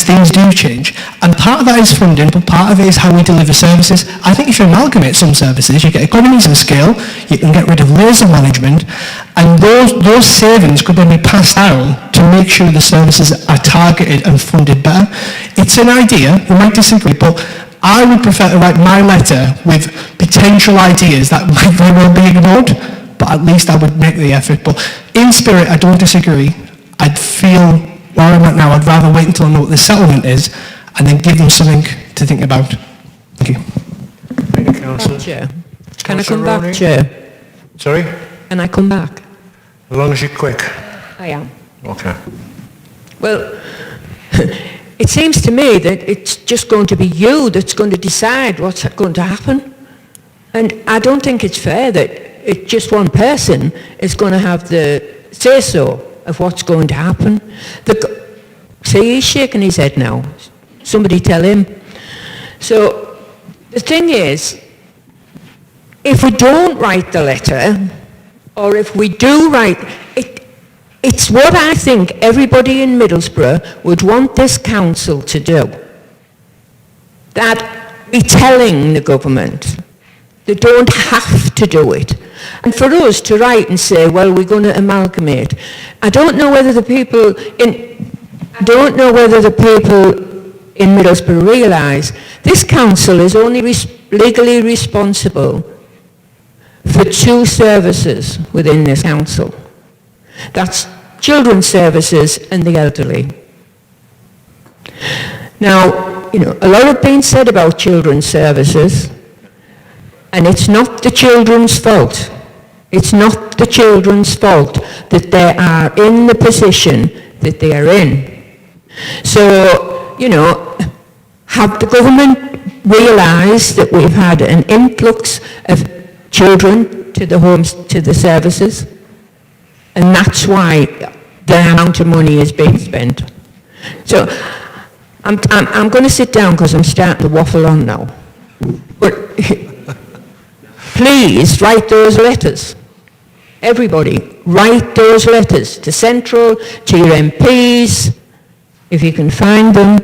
things do change. And part of that is funding, but part of it is how we deliver services. I think if you amalgamate some services, you get economies of scale, you can get rid of layers of management, and those savings could then be passed down to make sure the services are targeted and funded better. It's an idea, you might disagree, but I would prefer to write my letter with potential ideas that might very well be ignored, but at least I would make the effort. But in spirit, I don't disagree. I'd feel, where I'm at now, I'd rather wait until I know what the settlement is and then give them something to think about. Thank you. Thank you, Councillor. Chair. Can I Councillor come back, Roney? Chair? Sorry? Can I come back? As long as you're quick. I am. Okay. Well, it seems to me that it's just going to be you that's going to decide what's going to happen. And I don't think it's fair that just one person is going to have the say-so of what's going to happen. See, he's shaking his head now. Somebody tell him. So the thing is, if we don't write the letter, or if we do write, it's what I think everybody in Middlesbrough would want this council to do. That be telling the government they don't have to do it. And for us to write and say, well, we're going to amalgamate. I don't know whether the people in Middlesbrough realise this council is only legally responsible for 2 services within this council. That's children's services and the elderly. Now, a lot has been said about children's services, and it's not the children's fault. It's not the children's fault that they are in the position that they are in. So, have the government realised that we've had an influx of children to the homes, to the services? And that's why the amount of money is being spent. So, I'm going to sit down because I'm starting to waffle on now. But please write those letters. Everybody, write those letters to Central, to your MPs, if you can find them,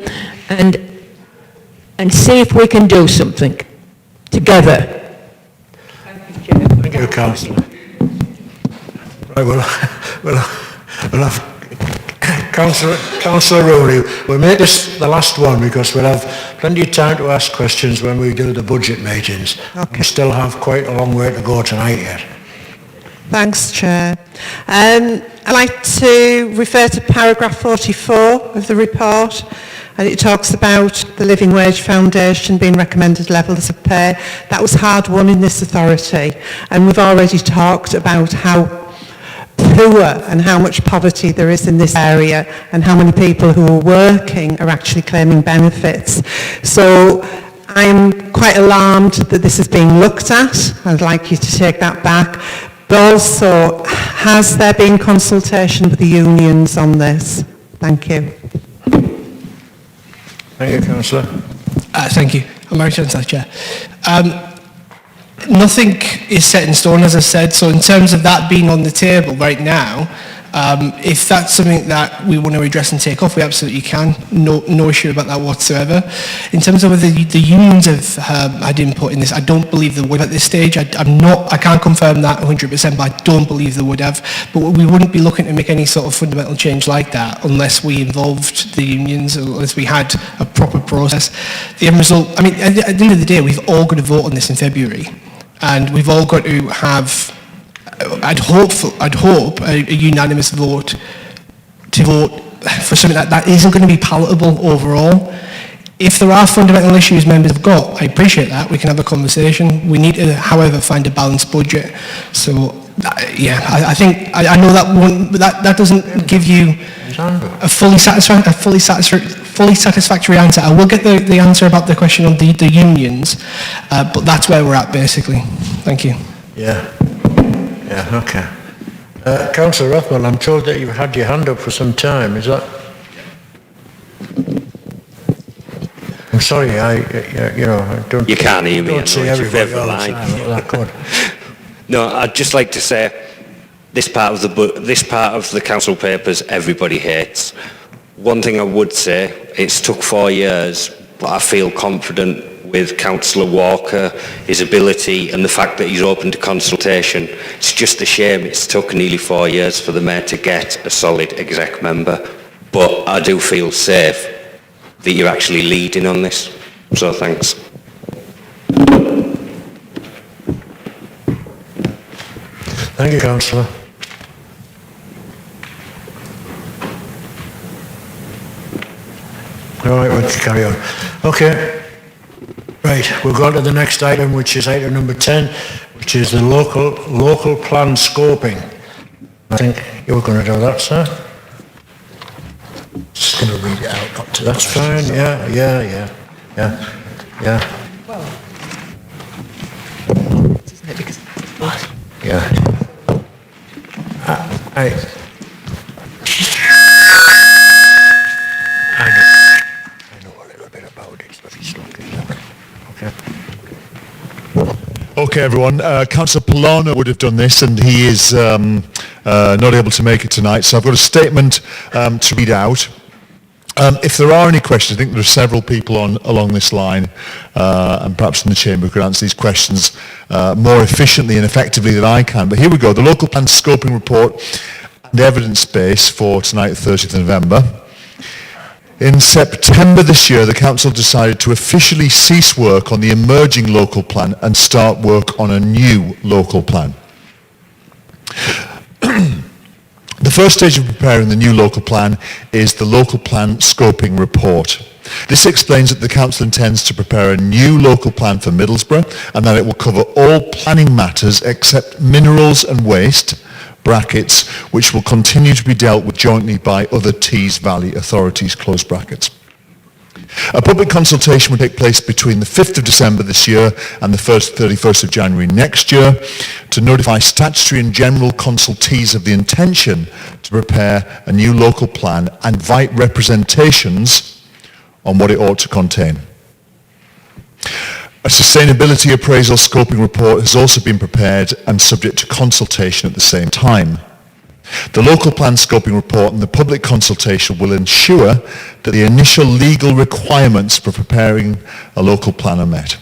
and see if we can do something together. Thank you, Councillor. Right, we'll have Councillor Rooney. We'll make this the last one because we'll have plenty of time to ask questions when we do the budget meetings. Okay. We still have quite a long way to go tonight yet. Thanks, Chair. I'd like to refer to paragraph 44 of the report, and it talks about the Living Wage Foundation being recommended levels of pay. That was hard won in this authority, and we've already talked about how poor and how much poverty there is in this area and how many people who are working are actually claiming benefits. So I'm quite alarmed that this is being looked at. I'd like you to take that back. But also, has there been consultation with the unions on this? Thank you. Thank you, Councillor. Thank you. I'm Mary Chancellor, Chair. Nothing is set in stone, as I said, so in terms of that being on the table right now, if that's something that we want to address and take off, we absolutely can. No issue about that whatsoever. In terms of whether the unions have had input in this, I don't believe they would at this stage. I can't confirm that 100%, but I don't believe they would have. But we wouldn't be looking to make any sort of fundamental change like that unless we involved the unions, or unless we had a proper process. The end result, I mean, at the end of the day, we've all got to vote on this in February. And we've all got to have, I'd hope a unanimous vote to vote for something that isn't going to be palatable overall. If there are fundamental issues members have got, I appreciate that. We can have a conversation. We need to, however, find a balanced budget. So, yeah, I think, I know that won't, but that doesn't give you a fully satisfactory answer. I will get the answer about the question on the unions, but that's where we're at, basically. Thank you. Yeah, okay. Councillor Rothwell, I'm told that you've had your hand up for some time, is that? I'm sorry, I don't... You can't hear me, I know, see it's your everybody favourite all the line. time, that could. No, I'd just like to say, this part of the council papers everybody hates. One thing I would say, it's took 4 years, but I feel confident with Councillor Walker, his ability and the fact that he's open to consultation. It's just a shame it's took nearly 4 years for the Mayor to get a solid exec member. But I do feel safe that you're actually leading on this. So thanks. Thank you, Councillor. All right, we'll carry on. Okay. Right, we'll go on to the next item, which is item number 10, which is the local plan scoping. I think you're going to do that, sir. Just going to read it out, not to... That's fine, yeah. Well, isn't it, because... Yeah. I know a little bit about it, but it's not good. Okay. Okay, everyone. Councillor Polano would have done this, and he is not able to make it tonight. So I've got a statement to read out. If there are any questions, I think there are several people along this line, and perhaps in the chamber who could answer these questions more efficiently and effectively than I can. But here we go. The local plan scoping report and evidence base for tonight, 30th of November. In September this year, the council decided to officially cease work on the emerging local plan and start work on a new local plan. The first stage of preparing the new local plan is the local plan scoping report. This explains that the council intends to prepare a new local plan for Middlesbrough and that it will cover all planning matters except minerals and waste, brackets, which will continue to be dealt with jointly by other Tees Valley authorities, close brackets. A public consultation will take place between the 5th of December this year and the 31st of January next year to notify statutory and general consultees of the intention to prepare a new local plan and invite representations on what it ought to contain. A sustainability appraisal scoping report has also been prepared and subject to consultation at the same time. The local plan scoping report and the public consultation will ensure that the initial legal requirements for preparing a local plan are met.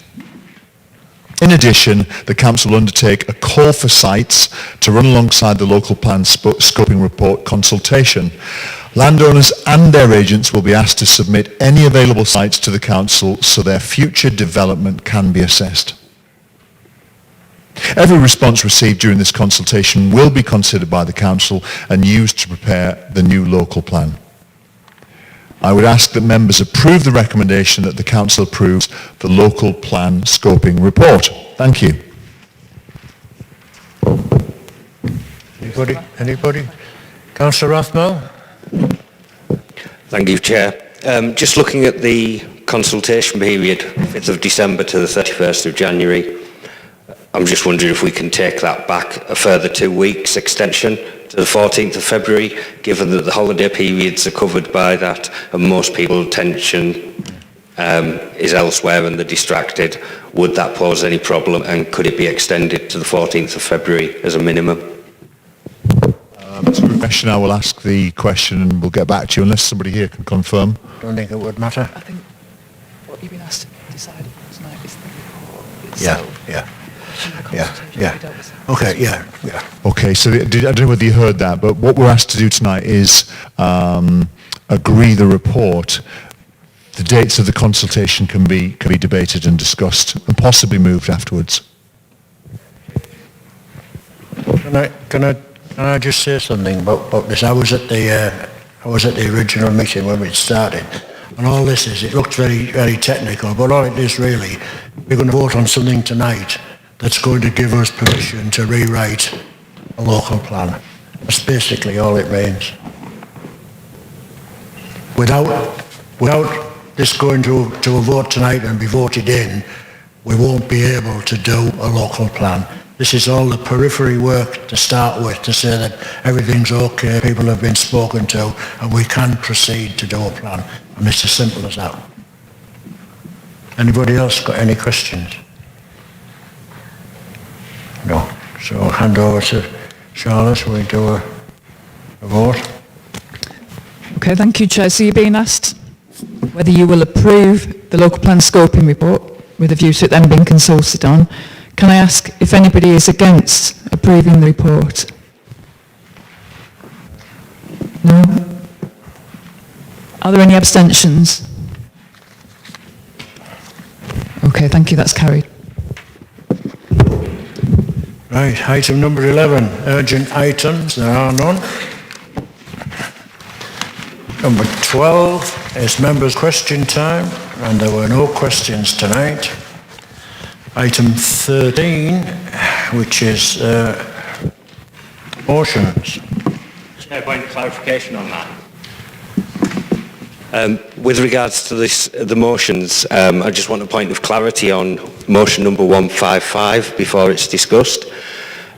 In addition, the council will undertake a call for sites to run alongside the local plan scoping report consultation. Landowners and their agents will be asked to submit any available sites to the council so their future development can be assessed. Every response received during this consultation will be considered by the council and used to prepare the new local plan. I would ask that members approve the recommendation that the council approves the local plan scoping report. Thank you. Anybody? Councillor Rothwell? Thank you, Chair. Just looking at the consultation period, 5th of December to the 31st of January, I'm just wondering if we can take that back a further 2 weeks extension to the 14th of February, given that the holiday periods are covered by that and most people's attention is elsewhere and they're distracted. Would that pose any problem, and could it be extended to the 14th of February as a minimum? That's a good question. I will ask the question and we'll get back to you unless somebody here can confirm. Don't think it would matter. I think what you've been asked to decide tonight is the report Yeah, itself. yeah. Okay, yeah. Okay, so I don't know whether you heard that, but what we're asked to do tonight is agree the report. The dates of the consultation can be debated and discussed and possibly moved afterwards. Can I just say something about this? I was at the original meeting when we started, and all this is, it looks very, very technical, but all it is really, we're going to vote on something tonight that's going to give us permission to rewrite a local plan. That's basically all it means. Without this going to a vote tonight and be voted in, we won't be able to do a local plan. This is all the periphery work to start with, to say that everything's okay, people have been spoken to, and we can proceed to do a plan. And it's as simple as that. Anybody else got any questions? No. So I'll hand over to Charlotte. We do a vote. Okay, thank you, Chair. So you're being asked whether you will approve the local plan scoping report with a view to it then being consulted on. Can I ask if anybody is against approving the report? No? Are there any abstentions? Okay, thank you, that's carried. Right, item number 11, urgent items, there are none. Number 12 is members' question time, and there were no questions tonight. Item 13, which is motions. Chair, point of clarification on that. With regards to the motions, I just want a point of clarity on motion number 155 before it's discussed.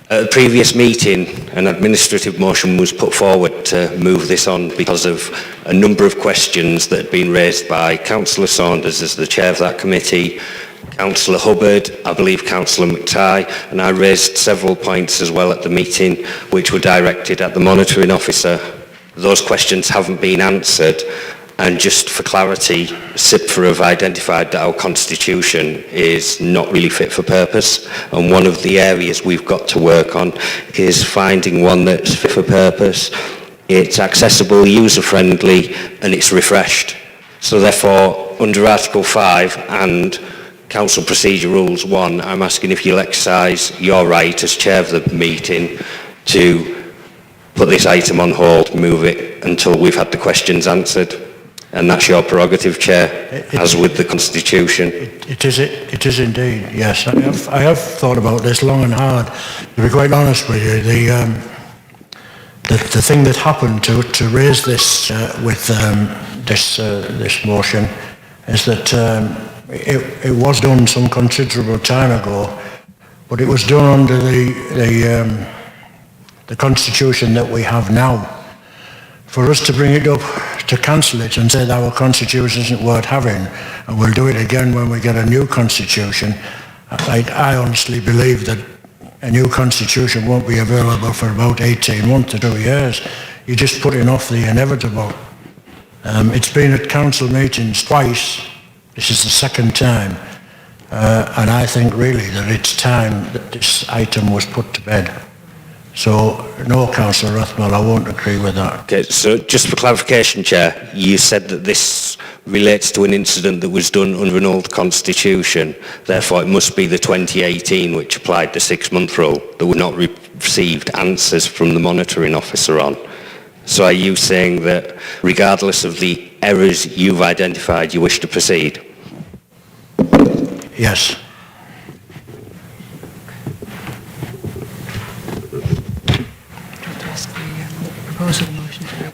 At the previous meeting, an administrative motion was put forward to move this on because of a number of questions that had been raised by Councillor Saunders as the chair of that committee, Councillor Hubbard, I believe Councillor McTighe, and I raised several points as well at the meeting which were directed at the monitoring officer. Those questions haven't been answered, and just for clarity, SIPFA have identified that our constitution is not really fit for purpose, and one of the areas we've got to work on is finding one that's fit for purpose, it's accessible, user-friendly, and it's refreshed. So therefore, under Article 5 and Council Procedure Rules 1, I'm asking if you'll exercise your right as chair of the meeting to put this item on hold, move it until we've had the questions answered. And that's your prerogative, Chair, as with the Constitution. It is indeed, yes. I have thought about this long and hard. To be quite honest with you, the thing that happened to raise this with this motion is that it was done some considerable time ago, but it was done under the Constitution that we have now. For us to bring it up, to cancel it and say that our constitution isn't worth having, and we'll do it again when we get a new constitution, I honestly believe that a new constitution won't be available for about 18 months to 2 years. You're just putting off the inevitable. It's been at council meetings twice. This is the second time. And I think really that it's time that this item was put to bed. So, no, Councillor Rothwell, I won't agree with that. Okay, so just for clarification, Chair, you said that this relates to an incident that was done under an old constitution, therefore it must be the 2018 which applied the 6-month rule that we've not received answers from the monitoring officer on. So are you saying that regardless of the errors you've identified, you wish to proceed? Yes.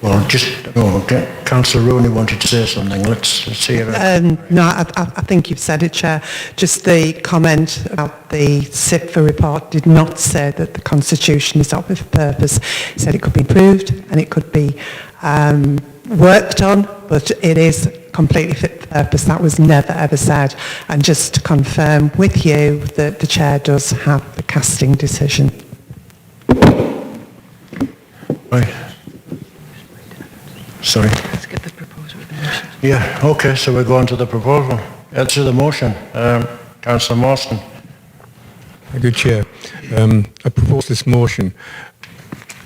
Well, Councillor Rooney wanted to say something. Let's hear it. No, I think you've said it, Chair. Just the comment about the CIPFA report did not say that the Constitution is not fit for purpose. It said it could be improved and it could be worked on, but it is completely fit for purpose. That was never ever said. And just to confirm with you that the Chair does have the casting decision. Right. Sorry. Let's get the proposal with the motion. Yeah, okay, so we're going to the proposal. To the motion. Councillor Marston. Thank you, Chair. I propose this motion.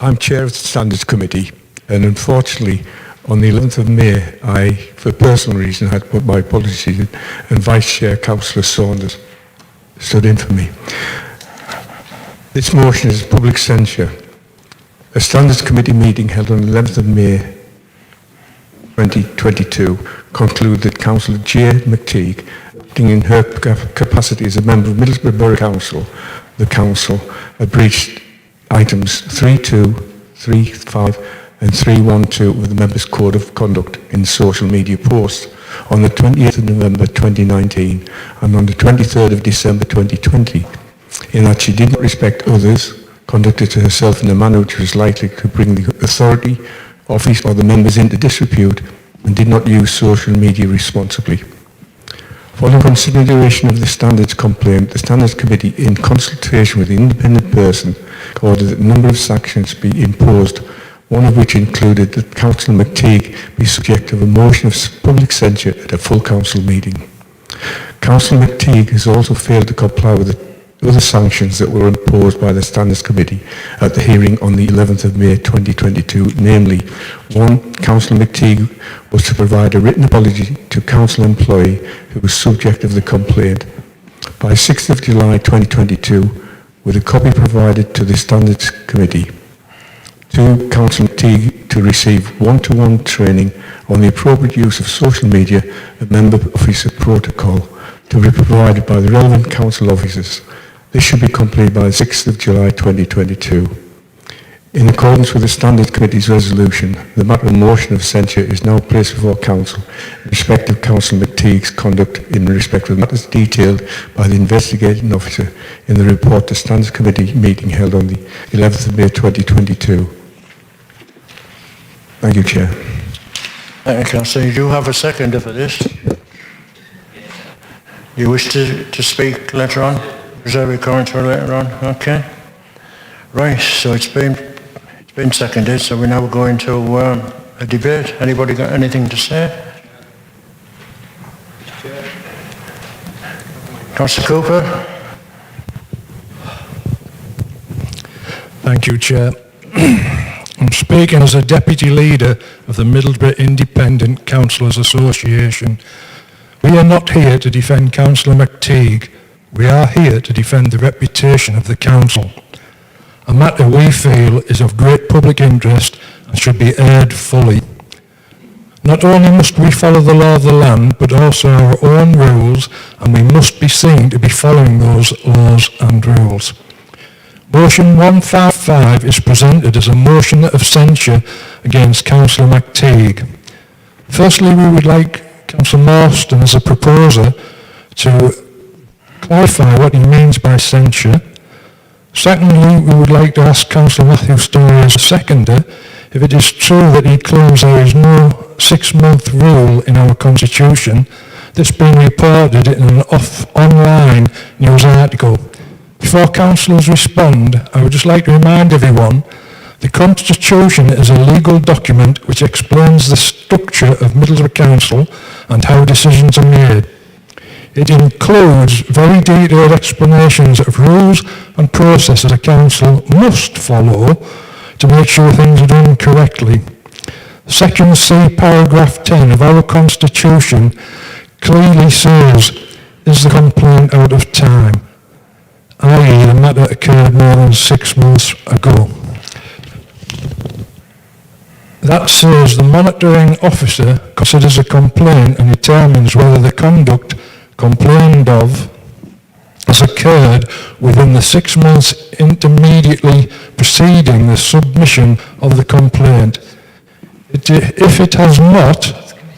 I'm Chair of the Standards Committee, and unfortunately, on the 11th of May, I, for personal reason, had to put my policies in, and Vice Chair Councillor Saunders stood in for me. This motion is public censure. A Standards Committee meeting held on the 11th of May 2022 concluded that Councillor J. McTeague, acting in her capacity as a member of Middlesbrough Borough Council, the Council had breached items 3.2, 3.5 and 3.12 of the Members' Code of Conduct in social media posts on the 28th of November 2019 and on the 23rd of December 2020, in that she did not respect others, conducted herself in a manner which was likely to bring the authority, office or the members into disrepute, and did not use social media responsibly. Following consideration of the Standards complaint, the Standards Committee, in consultation with the independent person, ordered that a number of sanctions be imposed, one of which included that Councillor McTeague be subject to a motion of public censure at a full council meeting. Councillor McTeague has also failed to comply with the other sanctions that were imposed by the Standards Committee at the hearing on the 11th of May 2022, namely, 1. Councillor McTeague was to provide a written apology to council employee who was subject of the complaint by 6th of July 2022, with a copy provided to the Standards Committee. 2. Councillor McTeague to receive one-to-one training on the appropriate use of social media and member officer protocol to be provided by the relevant council officers. This should be completed by the 6th of July 2022. In accordance with the Standards Committee's resolution, the matter of motion of censure is now placed before Council in respect of Councillor McTeague's conduct in respect of matters detailed by the investigating officer in the report to Standards Committee meeting held on the 11th of May 2022. Thank you, Chair. Thank you, Councillor. You do have a seconder for this? You wish to speak later on? Reserve your comment for later on? Okay. Right, so it's been seconded, so we're now going to a debate. Anybody got anything to say? Councillor Cooper? Thank you, Chair. I'm speaking as a Deputy Leader of the Middlesbrough Independent Councillors Association. We are not here to defend Councillor McTeague. We are here to defend the reputation of the Council. A matter we feel is of great public interest and should be aired fully. Not only must we follow the law of the land, but also our own rules, and we must be seen to be following those laws and rules. Motion 155 is presented as a motion of censure against Councillor McTeague. Firstly, we would like Councillor Marston, as a proposer, to clarify what he means by censure. Secondly, we would like to ask Councillor Matthew Story, as a seconder, if it is true that he claims there is no 6-month rule in our Constitution. This being reported in an online news article. Before councillors respond, I would just like to remind everyone the Constitution is a legal document which explains the structure of Middlesbrough Council and how decisions are made. It includes very detailed explanations of rules and processes a council must follow to make sure things are done correctly. Section C, paragraph 10 of our Constitution clearly says, is the complaint out of time? I.e., the matter occurred more than 6 months ago. That says the monitoring officer considers a complaint and determines whether the conduct complained of has occurred within the 6 months intermediately preceding the submission of the complaint. If it has not,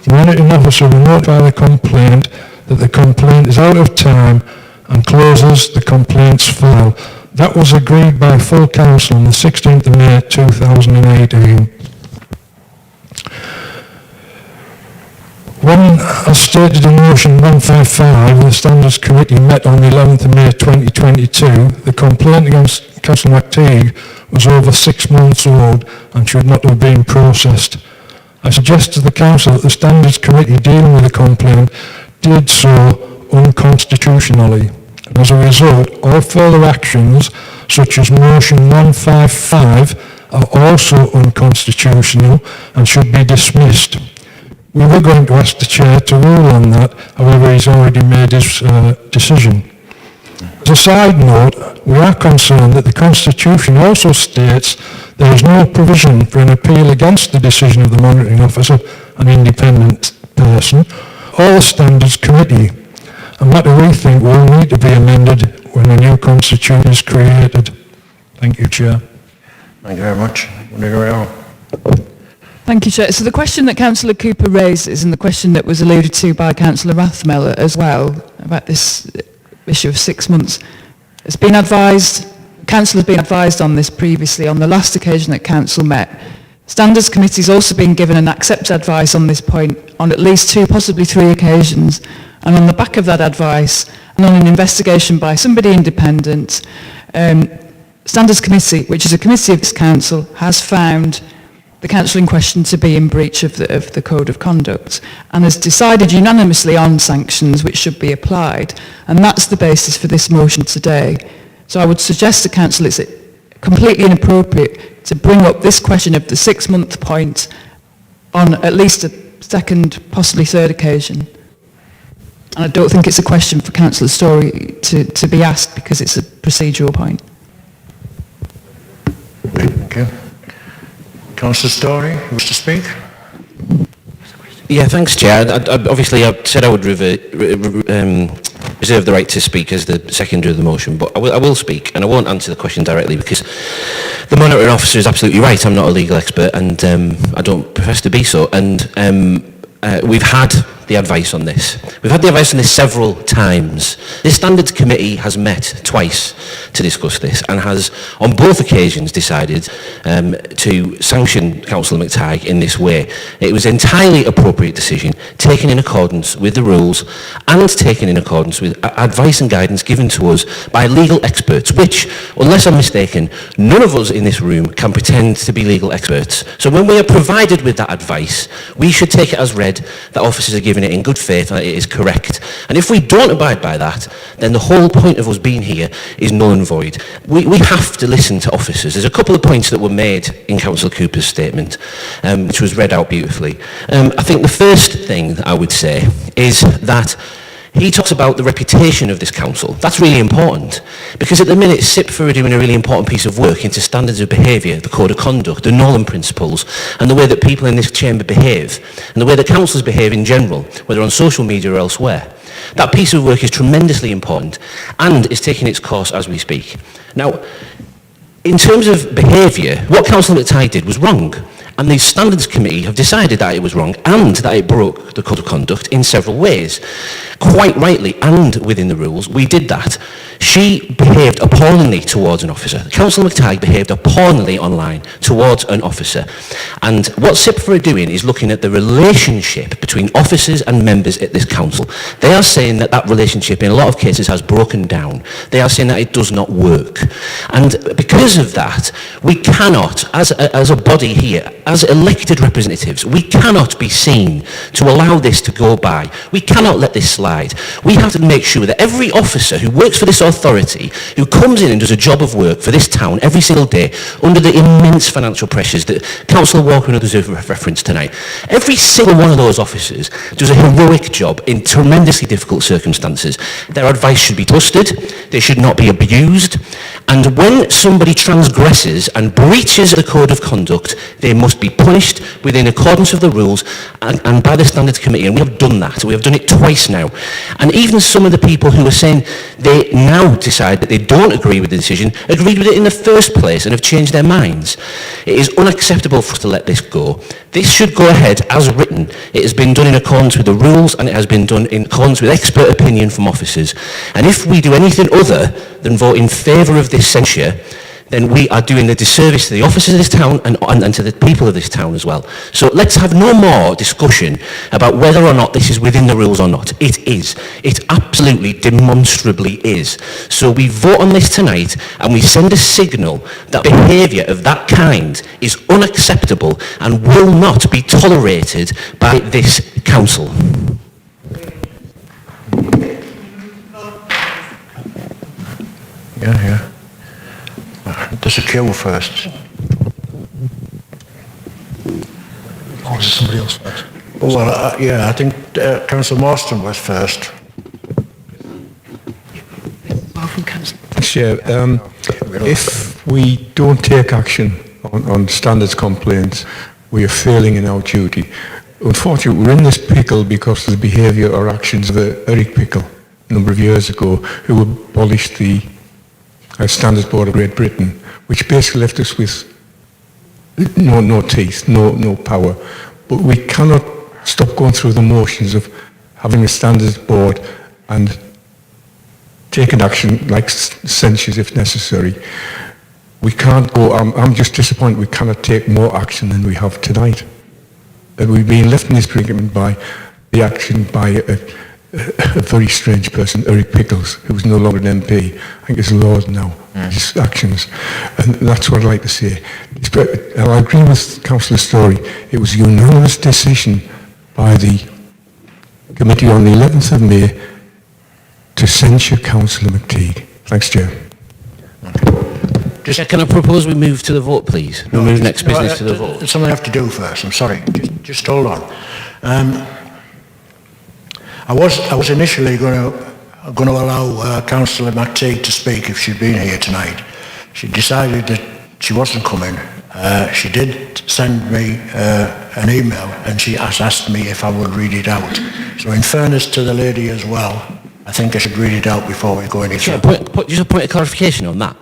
the monitoring officer will notify the complainant that the complaint is out of time and closes the complaints file. That was agreed by full council on the 16th of May 2018. When, as stated in motion 155, the Standards Committee met on the 11th of May 2022, the complaint against Councillor McTeague was over 6 months old and should not have been processed. I suggest to the Council that the Standards Committee dealing with the complaint did so unconstitutionally. And as a result, all further actions, such as motion 155, are also unconstitutional and should be dismissed. We were going to ask the Chair to rule on that, however he's already made his decision. As a side note, we are concerned that the Constitution also states there is no provision for an appeal against the decision of the monitoring officer, an independent person, or the Standards Committee, a matter we think will need to be amended when a new Constitution is created. Thank you, Chair. Thank you very much. Thank you, Chair. So the question that Councillor Cooper raises, and the question that was alluded to by Councillor Rathmiller as well, about this issue of 6 months, has been advised, Council has been advised on this previously on the last occasion that Council met. Standards Committee has also been given and accepted advice on this point on at least 2, possibly 3 occasions, and on the back of that advice, and on an investigation by somebody independent, Standards Committee, which is a committee of this Council, has found the council in question to be in breach of the Code of Conduct, and has decided unanimously on sanctions which should be applied, and that's the basis for this motion today. So I would suggest to council it's completely inappropriate to bring up this question of the 6-month point on at least a second, possibly third occasion. And I don't think it's a question for Councillor Story to be asked, because it's a procedural point. Thank you. Councillor Story, who wish to speak? Yeah, thanks, Chair. Obviously, I said I would reserve the right to speak as the seconder of the motion, but I will speak, and I won't answer the question directly, because the monitoring officer is absolutely right. I'm not a legal expert, and I don't profess to be so. And we've had the advice on this. We've had the advice on this several times. This Standards Committee has met twice to discuss this, and has on both occasions decided to sanction Councillor McTighe in this way. It was an entirely appropriate decision, taken in accordance with the rules and taken in accordance with advice and guidance given to us by legal experts, which, unless I'm mistaken, none of us in this room can pretend to be legal experts. So when we are provided with that advice, we should take it as read that officers are given it in good faith and that it is correct. And if we don't abide by that, then the whole point of us being here is null and void. We have to listen to officers. There's a couple of points that were made in Councillor Cooper's statement, which was read out beautifully. I think the first thing that I would say is that he talks about the reputation of this council. That's really important, because at the minute SIPFA are doing a really important piece of work into standards of behaviour, the Code of Conduct, the Northern Principles, and the way that people in this chamber behave, and the way that councils behave in general, whether on social media or elsewhere. That piece of work is tremendously important, and is taking its course as we speak. Now, in terms of behaviour, what Councillor McTighe did was wrong. And the Standards Committee have decided that it was wrong and that it broke the Code of Conduct in several ways. Quite rightly, and within the rules, we did that. She behaved appallingly towards an officer. Councillor McTighe behaved appallingly online towards an officer. And what SIPFA are doing is looking at the relationship between officers and members at this council. They are saying that that relationship in a lot of cases has broken down. They are saying that it does not work. And because of that, we cannot, as a body here, as elected representatives, we cannot be seen to allow this to go by. We cannot let this slide. We have to make sure that every officer who works for this authority, who comes in and does a job of work for this town every single day, under the immense financial pressures that Councillor Walker and others have referenced tonight, every single one of those officers does a heroic job in tremendously difficult circumstances. Their advice should be trusted, they should not be abused, And when somebody transgresses and breaches the code of conduct, they must be punished within accordance with the rules and by the Standards Committee. And we have done that. We have done it twice now. And even some of the people who are saying they now decide that they don't agree with the decision, agreed with it in the first place and have changed their minds. It is unacceptable for us to let this go. This should go ahead as written. It has been done in accordance with the rules and it has been done in accordance with expert opinion from officers. And if we do anything other than vote in favour of this censure, then we are doing a disservice to the officers of this town and to the people of this town as well. So let's have no more discussion about whether or not this is within the rules or not. It is. It absolutely, demonstrably is. So we vote on this tonight and we send a signal that behaviour of that kind is unacceptable and will not be tolerated by this council. Yeah. There's a queue first. Oh, is somebody else first? Well, yeah, I think Councillor Marston was first. Chair, if we don't take action on standards complaints, we are failing in our duty. Unfortunately, we're in this pickle because of the behaviour or actions of Eric Pickle a number of years ago, who abolished the Standards Board of Great Britain, which basically left us with no teeth, no power. But we cannot stop going through the motions of having a Standards Board and taking action like censures if necessary. We can't go, I'm just disappointed we cannot take more action than we have tonight. That we've been left in this predicament by the action by a very strange person, Eric Pickles, who's no longer an MP. I think he's Lord now, his actions. And that's what I'd like to say. And I agree with Councillor Story. It was a unanimous decision by the committee on the 11th of May to censure Councillor McTeague. Thanks, Chair. Can I propose we move to the vote, please? We'll move next business to the vote. There's something I have to do first, I'm sorry. Just hold on. I was initially going to allow Councillor McTeague to speak if she'd been here tonight. She decided that she wasn't coming. She did send me an email and she has asked me if I would read it out. So in fairness to the lady as well, I think I should read it out before we go any further. Just a point of clarification on that.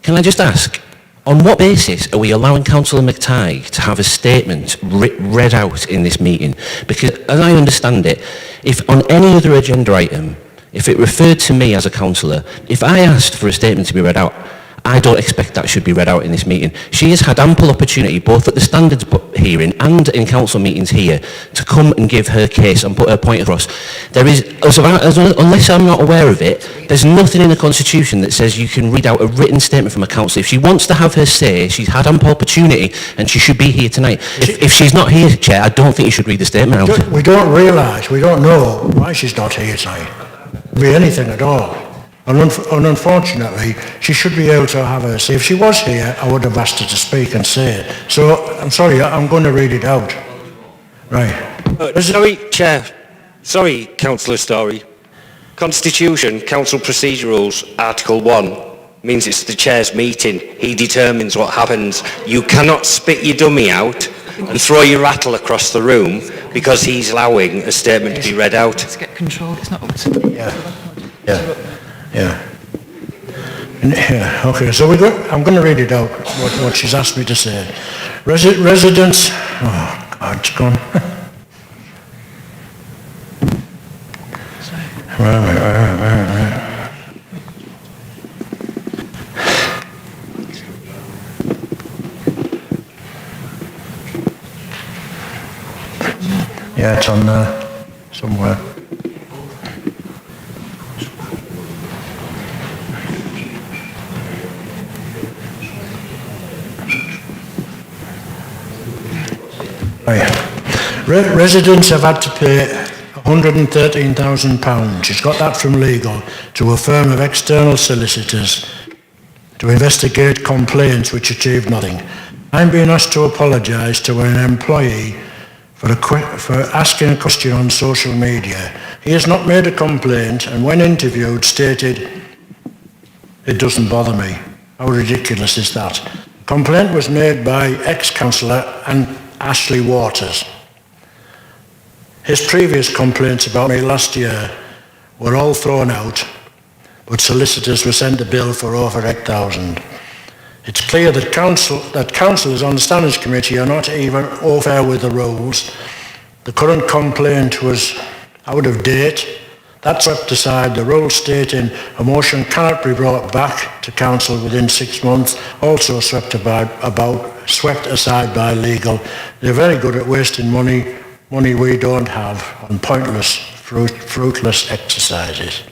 Can I just ask, on what basis are we allowing Councillor McTighe to have a statement read out in this meeting? Because as I understand it, if on any other agenda item, if it referred to me as a councillor, if I asked for a statement to be read out, I don't expect that should be read out in this meeting. She has had ample opportunity, both at the standards hearing and in council meetings here, to come and give her case and put her point across. There is, unless I'm not aware of it, there's nothing in the Constitution that says you can read out a written statement from a councillor. If she wants to have her say, she's had ample opportunity and she should be here tonight. If she's not here, Chair, I don't think you should read the statement out. We don't realise, we don't know why she's not here tonight. Be anything at all. And unfortunately, she should be able to have her say. If she was here, I would have asked her to speak and say it. So, I'm sorry, I'm going to read it out. Right. Sorry, Chair. Sorry, Councillor Story. Constitution, Council Procedure Rules, Article 1, means it's the Chair's meeting. He determines what happens. You cannot spit your dummy out and throw your rattle across the room because he's allowing a statement to be read out. Let's get control. It's not... Yeah. Okay, so I'm going to read it out, what she's asked me to say. Residents... Oh, God, it's gone. Right. Yeah, it's on there somewhere. Residents have had to pay £113,000. She's got that from legal to a firm of external solicitors to investigate complaints which achieved nothing. I'm being asked to apologise to an employee for asking a question on social media. He has not made a complaint and when interviewed stated, "It doesn't bother me." How ridiculous is that? A complaint was made by ex-councillor Ashley Waters. His previous complaints about me last year were all thrown out, but solicitors were sent a bill for over £8,000. It's clear that councillors on the Standards Committee are not even au fait with the rules. The current complaint was out of date. That's swept aside. The rules stating a motion cannot be brought back to council within 6 months, also swept aside by legal. They're very good at wasting money we don't have on pointless, fruitless exercises.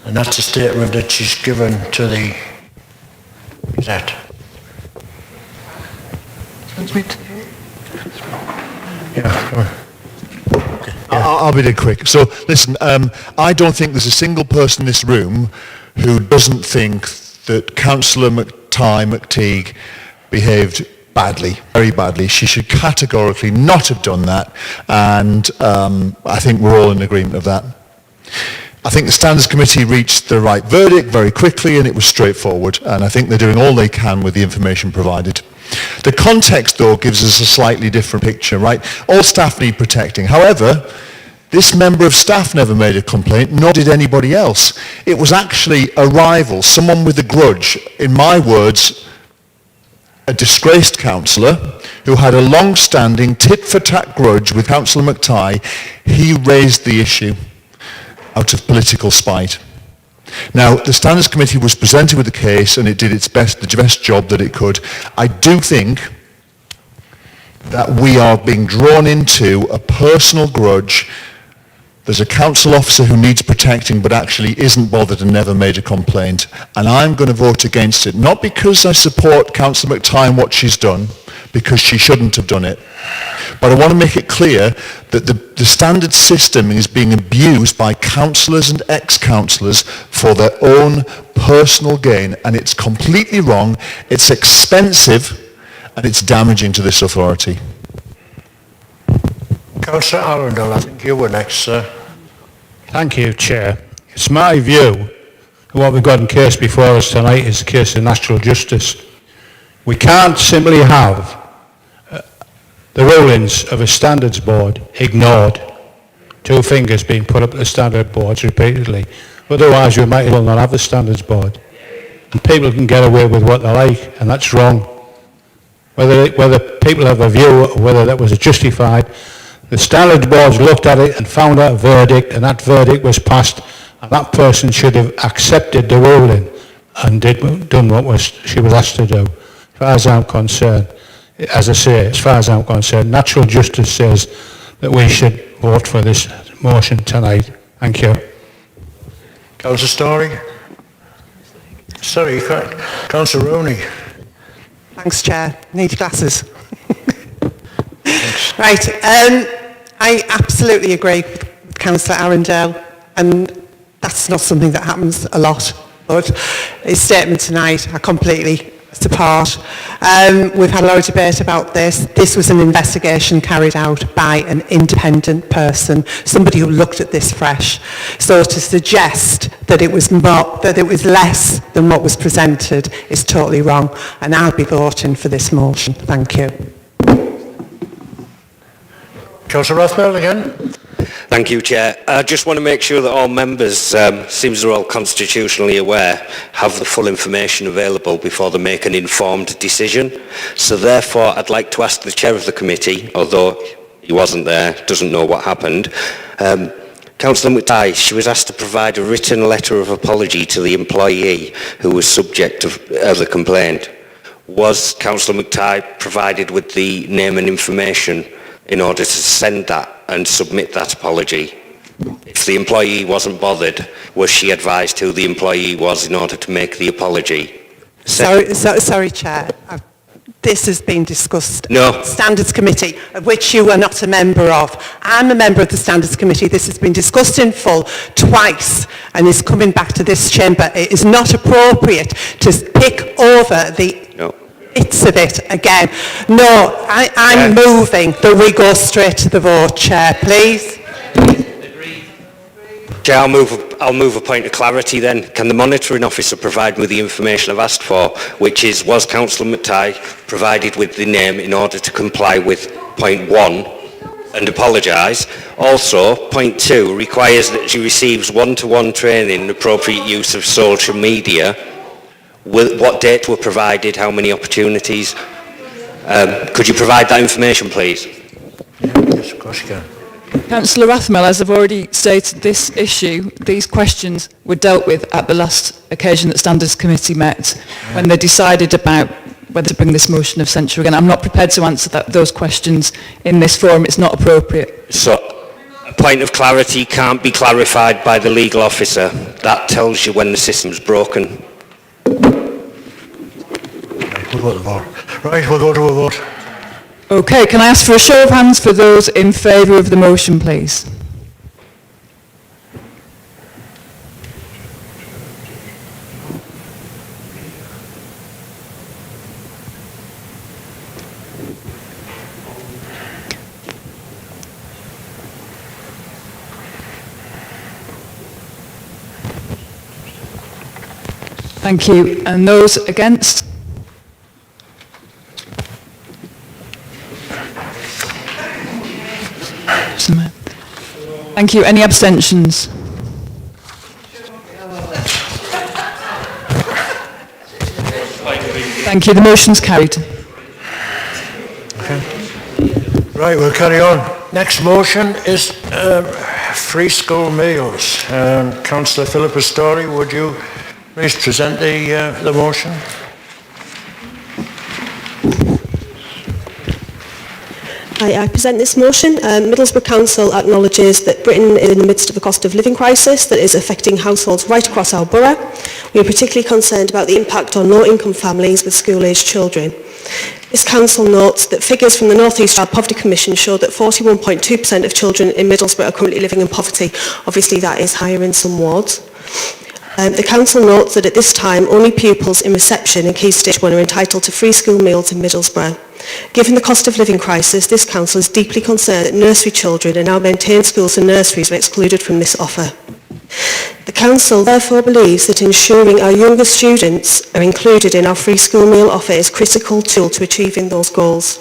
And that's a statement that she's given to the Gazette. Yeah. I'll be dead quick. So, listen, I don't think there's a single person in this room who doesn't think that Councillor McTeague behaved badly, very badly. She should categorically not have done that, and I think we're all in agreement of that. I think the Standards Committee reached the right verdict very quickly, and it was straightforward, and I think they're doing all they can with the information provided. The context, though, gives us a slightly different picture, right? All staff need protecting. However, this member of staff never made a complaint, nor did anybody else. It was actually a rival, someone with a grudge. In my words, a disgraced councillor who had a long-standing tit-for-tat grudge with Councillor McTighe. He raised the issue out of political spite. Now, the Standards Committee was presented with the case, and it did its best, the best job that it could. I do think that we are being drawn into a personal grudge. There's a council officer who needs protecting but actually isn't bothered and never made a complaint. And I'm going to vote against it, not because I support Councillor McTighe and what she's done, because she shouldn't have done it. But I want to make it clear that the standard system is being abused by councillors and ex-councillors for their own personal gain, and it's completely wrong, it's expensive, and it's damaging to this authority. Councillor Arundel, I think you were next, sir. Thank you, Chair. It's my view that what we've got in case before us tonight is a case of natural justice. We can't simply have the rulings of a standards board ignored. Two fingers being put up at the standard boards repeatedly. Otherwise, we might as well not have the standards board. And people can get away with what they like, and that's wrong. Whether people have a view or whether that was justified, the standards boards looked at it and found out a verdict, and that verdict was passed, and that person should have accepted the ruling and done what she was asked to do. As far as I'm concerned, as I say, as far as I'm concerned, natural justice says that we should vote for this motion tonight. Thank you. Councillor Story? Sorry, Councillor Rooney. Thanks, Chair. Need glasses. Right, I absolutely agree with Councillor Arundel, and that's not something that happens a lot, but his statement tonight, I completely support. We've had a lot of debate about this. This was an investigation carried out by an independent person, somebody who looked at this fresh. So to suggest that it was less than what was presented is totally wrong, and I'll be voting for this motion. Thank you. Councillor Rothwell again. Thank you, Chair. I just want to make sure that all members, seems they're all constitutionally aware, have the full information available before they make an informed decision. So therefore, I'd like to ask the Chair of the committee, although he wasn't there, doesn't know what happened, Councillor McTighe, she was asked to provide a written letter of apology to the employee who was subject of the complaint. Was Councillor McTighe provided with the name and information in order to send that and submit that apology? If the employee wasn't bothered, was she advised who the employee was in order to make the apology? Sorry, Chair. This has been discussed. No. Standards Committee, of which you are not a member of. I'm a member of the Standards Committee. This has been discussed in full twice and is coming back to this chamber. It is not appropriate to pick over the bits of it again. No, I'm moving that we go straight to the vote, Chair, please. Chair, I'll move a point of clarity then. Can the monitoring officer provide me with the information I've asked for, which is, was Councillor McTighe provided with the name in order to comply with point 1 and apologise? Also, point 2 requires that she receives one-to-one training in appropriate use of social media. What dates were provided, how many opportunities? Could you provide that information, please? Yes, of course you can. Councillor Rathmell, as I've already stated, this issue, these questions were dealt with at the last occasion that Standards Committee met when they decided about whether to bring this motion of censure again. I'm not prepared to answer those questions in this forum. It's not appropriate. So, a point of clarity can't be clarified by the legal officer. That tells you when the system's broken. We'll go to the vote. Right, we'll go to a vote. Okay, can I ask for a show of hands for those in favour of the motion, please? Thank you. And those against? Thank you. Any abstentions? Thank you. The motion's carried. Okay. Right, we'll carry on. Next motion is free school meals. Councillor Philippa Story, would you please present the motion? I present this motion. Middlesbrough Council acknowledges that Britain is in the midst of a cost of living crisis that is affecting households right across our borough. We are particularly concerned about the impact on low-income families with school-aged children. This council notes that figures from the North East Child Poverty Commission show that 41.2% of children in Middlesbrough are currently living in poverty. Obviously that is higher in some wards. The council notes that at this time only pupils in reception in Key Stage 1 are entitled to free school meals in Middlesbrough. Given the cost of living crisis, this council is deeply concerned that nursery children in now maintained schools and nurseries are excluded from this offer. The council therefore believes that ensuring our younger students are included in our free school meal offer is a critical tool to achieving those goals.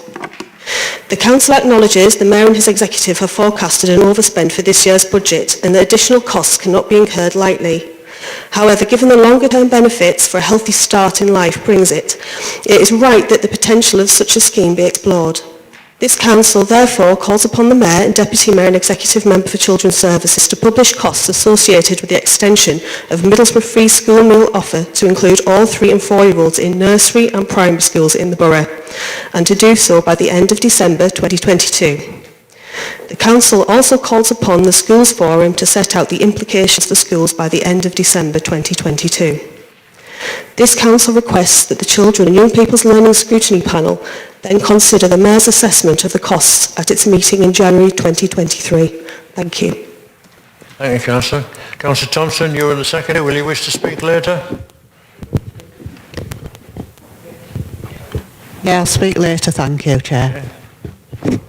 The council acknowledges the Mayor and his executive have forecasted an overspend for this year's budget and that additional costs cannot be incurred lightly. However, given the longer-term benefits for a healthy start in life brings it is right that the potential of such a scheme be explored. This council therefore calls upon the Mayor and Deputy Mayor and Executive Member for Children's Services to publish costs associated with the extension of Middlesbrough free school meal offer to include all 3 and 4-year-olds in nursery and primary schools in the borough, and to do so by the end of December 2022. The Council also calls upon the Schools Forum to set out the implications for schools by the end of December 2022. This Council requests that the Children and Young People's Learning Scrutiny Panel then consider the Mayor's assessment of the costs at its meeting in January 2023. Thank you. Thank you, Councillor. Councillor Thompson, you are the Secretary. Will you wish to speak later? Yeah, I'll speak later, thank you, Chair. Okay.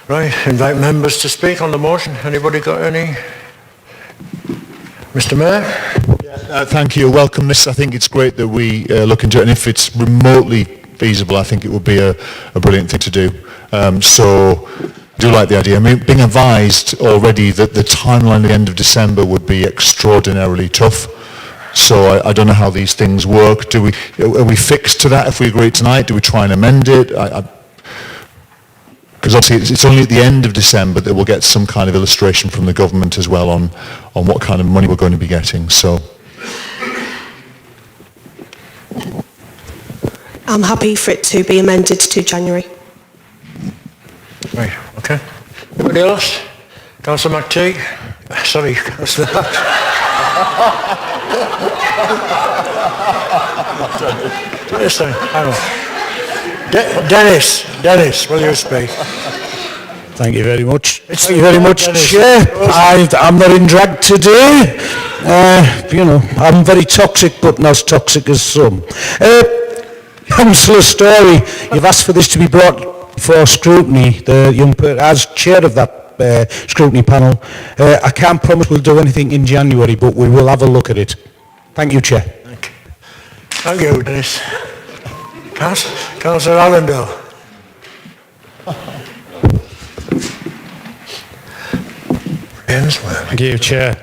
Right, invite members to speak on the motion. Anybody got any? Mr. Mayor? Thank you. Welcome this. I think it's great that we look into it, and if it's remotely feasible, I think it would be a brilliant thing to do. So I do like the idea. I mean, being advised already that the timeline at the end of December would be extraordinarily tough. So I don't know how these things work. Are we fixed to that if we agree tonight? Do we try and amend it? Because obviously it's only at the end of December that we'll get some kind of illustration from the government as well on what kind of money we're going to be getting. So I'm happy for it to be amended to January. Right, okay. Anybody else? Councillor McTighe? Sorry, Councillor. This time, hang on. Dennis, will you speak? Thank you very much. Thank you very much, Chair. I'm not in drag today. I'm very toxic, but not as toxic as some. Councillor Story, you've asked for this to be brought for scrutiny. The young person, as chair of that that scrutiny panel. I can't promise we'll do anything in January, but we will have a look at it. Thank you, Chair. Thank you, Dennis. Councillor Allendale. Thank you, Chair.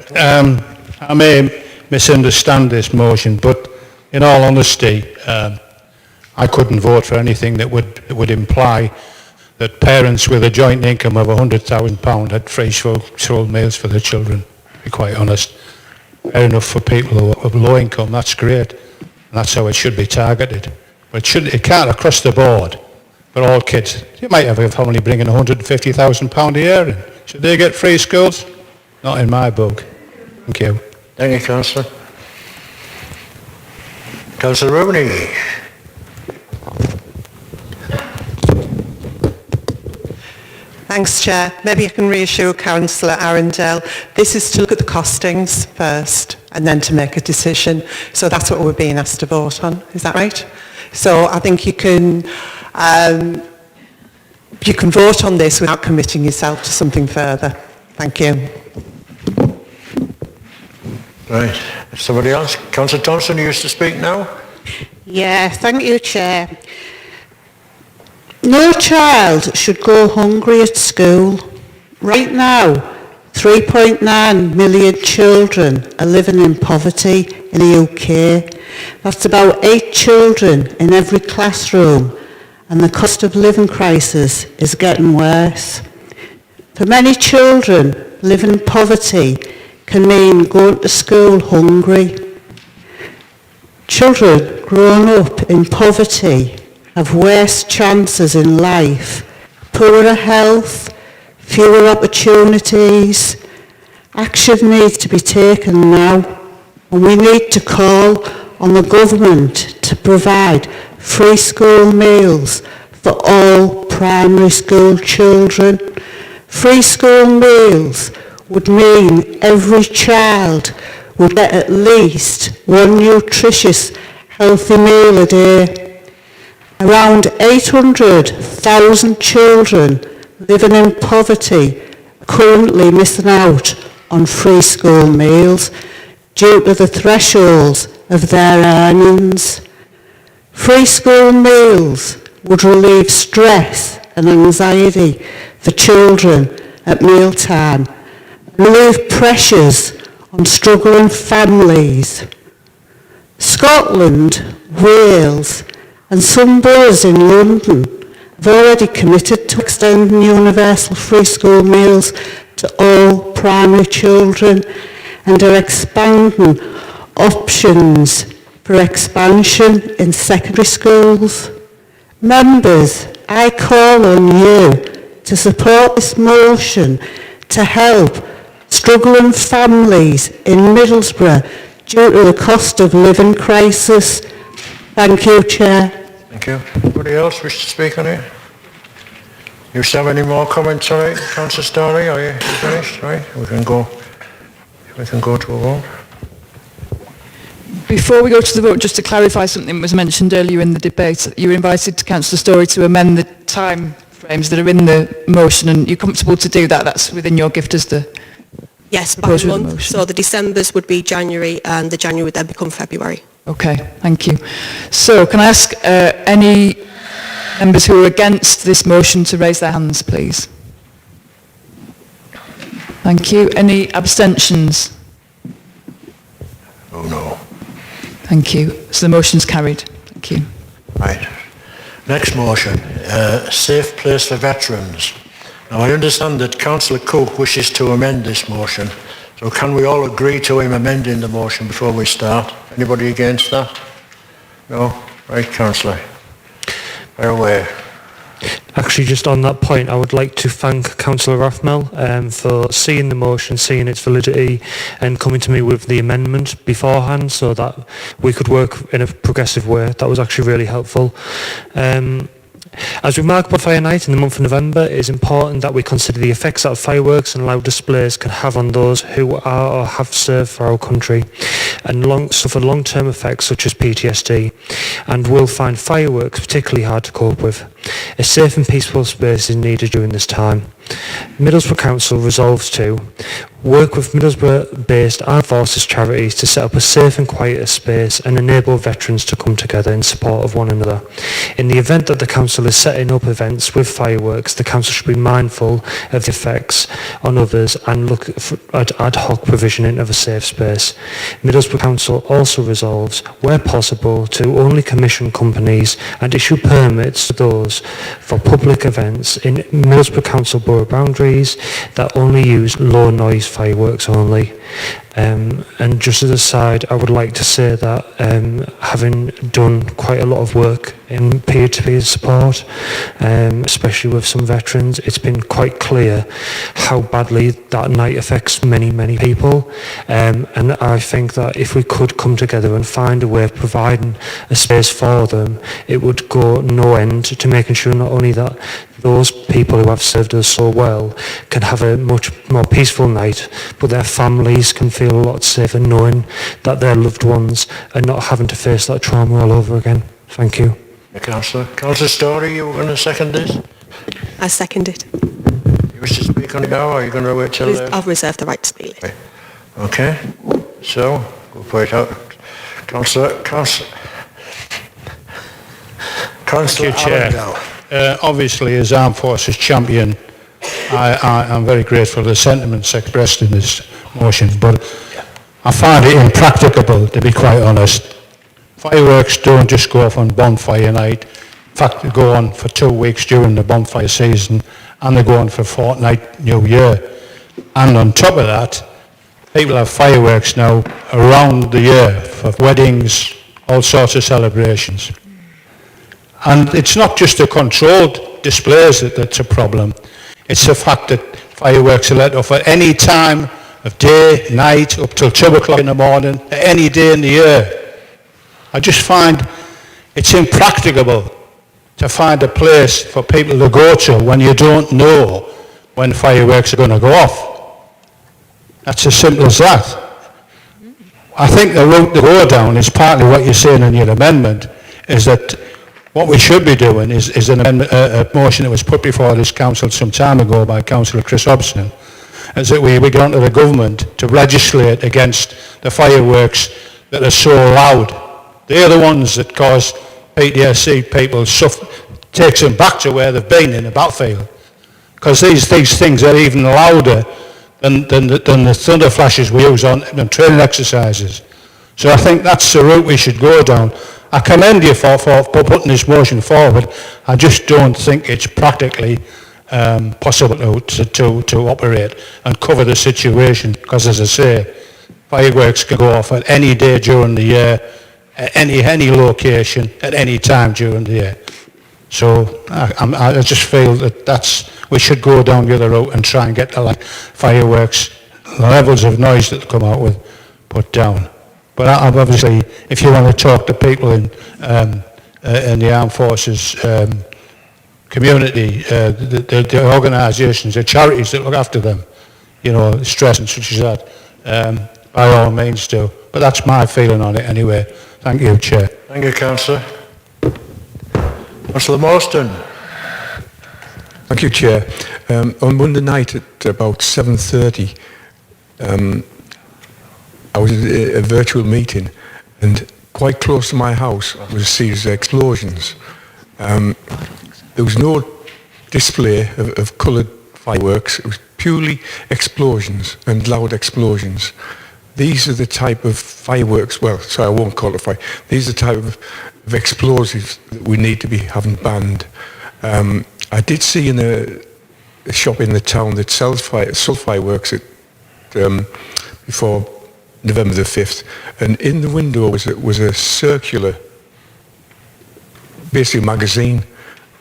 I may misunderstand this motion, but in all honesty, I couldn't vote for anything that would imply that parents with a joint income of £100,000 had free school meals for their children, to be quite honest. Fair enough for people who have low income, that's great. And that's how it should be targeted. But it can't across the board for all kids. You might have a family bringing £150,000 a year in. Should they get free schools? Not in my book. Thank you. Thank you, Councillor. Councillor Rooney. Thanks, Chair. Maybe I can reassure Councillor Arundel. This is to look at the costings first and then to make a decision. So that's what we're being asked to vote on. Is that right? So I think you can vote on this without committing yourself to something further. Thank you. Right. Somebody else? Councillor Thompson, you used to speak now? Yeah, thank you, Chair. No child should go hungry at school. Right now, 3.9 million children are living in poverty in the UK. That's about 8 children in every classroom, and the cost of living crisis is getting worse. For many children, living in poverty can mean going to school hungry. Children growing up in poverty have worse chances in life, poorer health, fewer opportunities. Action needs to be taken now, and we need to call on the government to provide free school meals for all primary school children. Free school meals would mean every child would get at least one nutritious, healthy meal a day. Around 800,000 children living in poverty are currently missing out on free school meals due to the thresholds of their earnings. Free school meals would relieve stress and anxiety for children at mealtime, relieve pressures on struggling families. Scotland, Wales, and some boroughs in London have already committed to extending universal free school meals to all primary children and are expanding options for expansion in secondary schools. Members, I call on you to support this motion to help struggling families in Middlesbrough due to the cost of living crisis. Thank you, Chair. Thank you. Anybody else wish to speak on it? You still have any more comments on it, Councillor Starley? Are you finished? Right, we can go to a vote. Before we go to the vote, just to clarify something that was mentioned earlier in the debate, you were invited, Councillor Storey, to amend the time frames that are in the motion, and you're comfortable to do that? That's within your gift as the Yes, by a month. So the Decembers would be January, and the January would then become February. Okay, thank you. So can I ask any members who are against this motion to raise their hands, please? Thank you. Any abstentions? Oh, no. Thank you. So the motion's carried. Thank you. Right. Next motion, safe place for veterans. Now, I understand that Councillor Cook wishes to amend this motion. So can we all agree to him amending the motion before we start? Anybody against that? No? Right, Councillor. Fire away. Actually, just on that point, I would like to thank Councillor Rathmell for seeing the motion, seeing its validity, and coming to me with the amendment beforehand so that we could work in a progressive way. That was actually really helpful. As we mark Bonfire Night in the month of November, it is important that we consider the effects that fireworks and loud displays can have on those who are or have served for our country and suffer long-term effects such as PTSD, and will find fireworks particularly hard to cope with. A safe and peaceful space is needed during this time. Middlesbrough Council resolves to work with Middlesbrough-based armed forces charities to set up a safe and quieter space and enable veterans to come together in support of one another. In the event that the council is setting up events with fireworks, the council should be mindful of the effects on others and look at ad hoc provisioning of a safe space. Middlesbrough Council also resolves, where possible, to only commission companies and issue permits to those for public events in Middlesbrough Council borough boundaries that only use low noise fireworks only. And just as a side, I would like to say that having done quite a lot of work in peer-to-peer support, especially with some veterans, it's been quite clear how badly that night affects many, many people. And I think that if we could come together and find a way of providing a space for them, it would go no end to making sure not only that those people who have served us so well can have a much more peaceful night, but their families can feel a lot safer knowing that their loved ones are not having to face that trauma all over again. Thank you. Councillor Story, you were going to second this? I second it. You wish to speak on it now, or are you going to wait till... I'll reserve the right to speak. Okay, so, we'll put it out. Councillor Thank you, Chair. Obviously, as Armed Forces champion, I'm very grateful for the sentiments expressed in this motion, but I find it impracticable, to be quite honest. Fireworks don't just go off on bonfire night. In fact, they go on for 2 weeks during the bonfire season, and they go on for a fortnight New Year. And on top of that, people have fireworks now around the year for weddings, all sorts of celebrations. And it's not just the controlled displays that's a problem. It's the fact that fireworks are let off at any time of day, night, up till 2 o'clock in the morning, any day in the year. I just find it's impracticable to find a place for people to go to when you don't know when fireworks are going to go off. That's as simple as that. I think the route to go down is partly what you're saying in your amendment, is that what we should be doing is an amendment, a motion that was put before this council some time ago by Councillor Chris Hobson, is that we get onto the government to legislate against the fireworks that are so loud. They're the ones that cause PTSD people suffer, takes them back to where they've been in the battlefield. Because these things are even louder than the thunder flashes we use on training exercises. So I think that's the route we should go down. I commend you for putting this motion forward. I just don't think it's practically possible to operate and cover the situation, because as I say, fireworks can go off at any day during the year, at any location, at any time during the year. So I just feel that we should go down the other route and try and get the fireworks, the levels of noise that they come out with, put down. But obviously, if you want to talk to people in the armed forces community, the organisations, the charities that look after them, you know, stress and such as that, by all means do. But that's my feeling on it anyway. Thank you, Chair. Thank you, Councillor. Councillor Morstan. Thank you, Chair. On Monday night at about 7:30, I was at a virtual meeting, and quite close to my house was a series of explosions. There was no display of coloured fireworks. It was purely explosions and loud explosions. These are the type of fireworks, well, sorry, I won't call it fire. These are the type of explosives that we need to be having banned. I did see in a shop in the town that sold fireworks at, before November the 5th, and in the window was a circular, basically magazine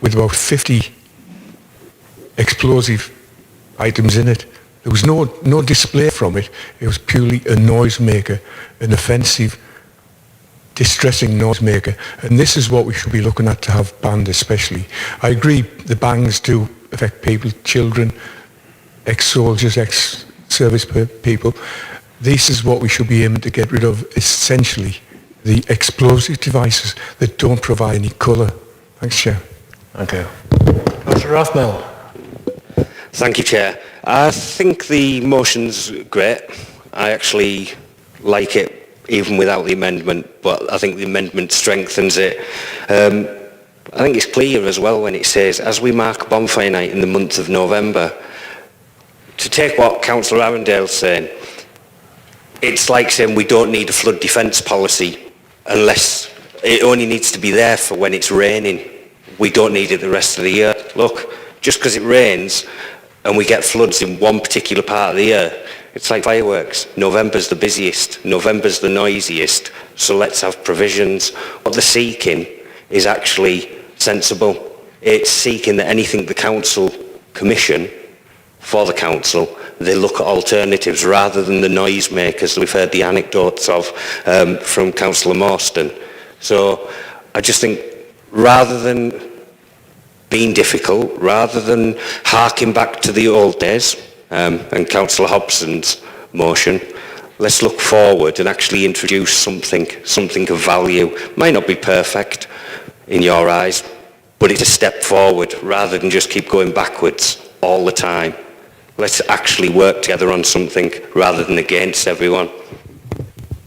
with about 50 explosive items in it. There was no display from it. It was purely a noisemaker, an offensive, distressing noisemaker. And this is what we should be looking at to have banned especially. I agree the bangs do affect people, children, ex-soldiers, ex-service people. This is what we should be aiming to get rid of, essentially, the explosive devices that don't provide any colour. Thanks, Chair. Thank you. Councillor Rothmell. Thank you, Chair. I think the motion's great. I actually like it even without the amendment, but I think the amendment strengthens it. I think it's clear as well when it says, as we mark Bonfire Night in the month of November, to take what Councillor Arundel's saying, it's like saying we don't need a flood defence policy unless it only needs to be there for when it's raining. We don't need it the rest of the year. Look, just because it rains and we get floods in one particular part of the year, it's like fireworks. November's the busiest, November's the noisiest, so let's have provisions. What they're seeking is actually sensible. It's seeking that anything the council commission for the council, they look at alternatives rather than the noisemakers that we've heard the anecdotes of from Councillor Morstan. So I just think rather than being difficult, rather than harking back to the old days and Councillor Hobson's motion, let's look forward and actually introduce something of value. Might not be perfect in your eyes, but it's a step forward rather than just keep going backwards all the time. Let's actually work together on something rather than against everyone.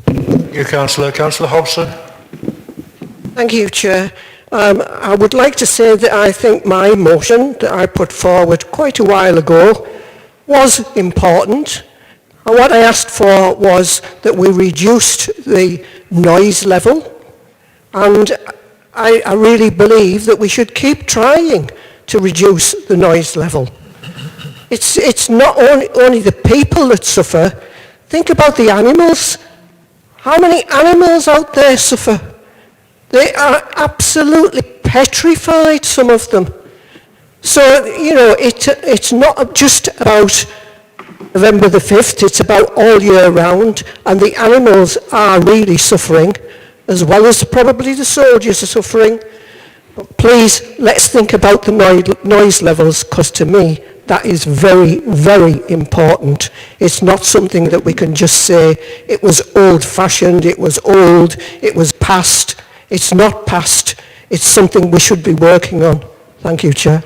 Thank you, Councillor. Councillor Hobson. Thank you, Chair. I would like to say that I think my motion that I put forward quite a while ago was important. And what I asked for was that we reduced the noise level, and I really believe that we should keep trying to reduce the noise level. It's not only the people that suffer. Think about the animals. How many animals out there suffer? They are absolutely petrified, some of them. So, you know, it's not just about November the 5th, it's about all year round, and the animals are really suffering, as well as probably the soldiers are suffering. But please, let's think about the noise levels, because to me, that is very, very important. It's not something that we can just say, it was old-fashioned, it was old, it was past. It's not past. It's something we should be working on. Thank you, Chair.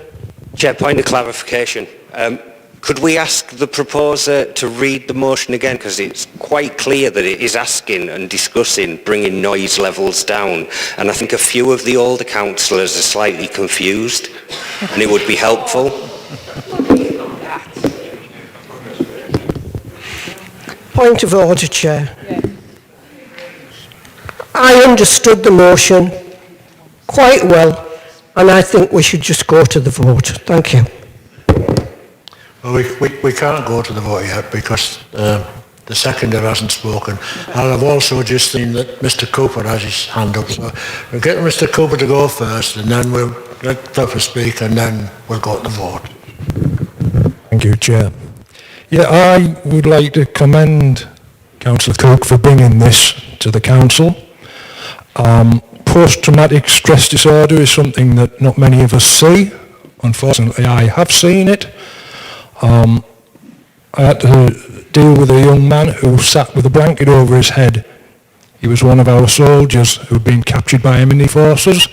Chair, point of clarification. Could we ask the proposer to read the motion again, because it's quite clear that it is asking and discussing bringing noise levels down, and I think a few of the older councillors are slightly confused, and it would be helpful. Point of order, Chair. I understood the motion quite well, and I think we should just go to the vote. Thank you. Well, we can't go to the vote yet because the seconder hasn't spoken. And I've also just seen that Mr. Cooper has his hand up. So we'll get Mr. Cooper to go first, and then we'll let Pepper speak, and then we'll go to the vote. Thank you, Chair. Yeah, I would like to commend Councillor Cook for bringing this to the Council. Post-traumatic stress disorder is something that not many of us see. Unfortunately, I have seen it. I had to deal with a young man who sat with a blanket over his head. He was one of our soldiers who'd been captured by enemy forces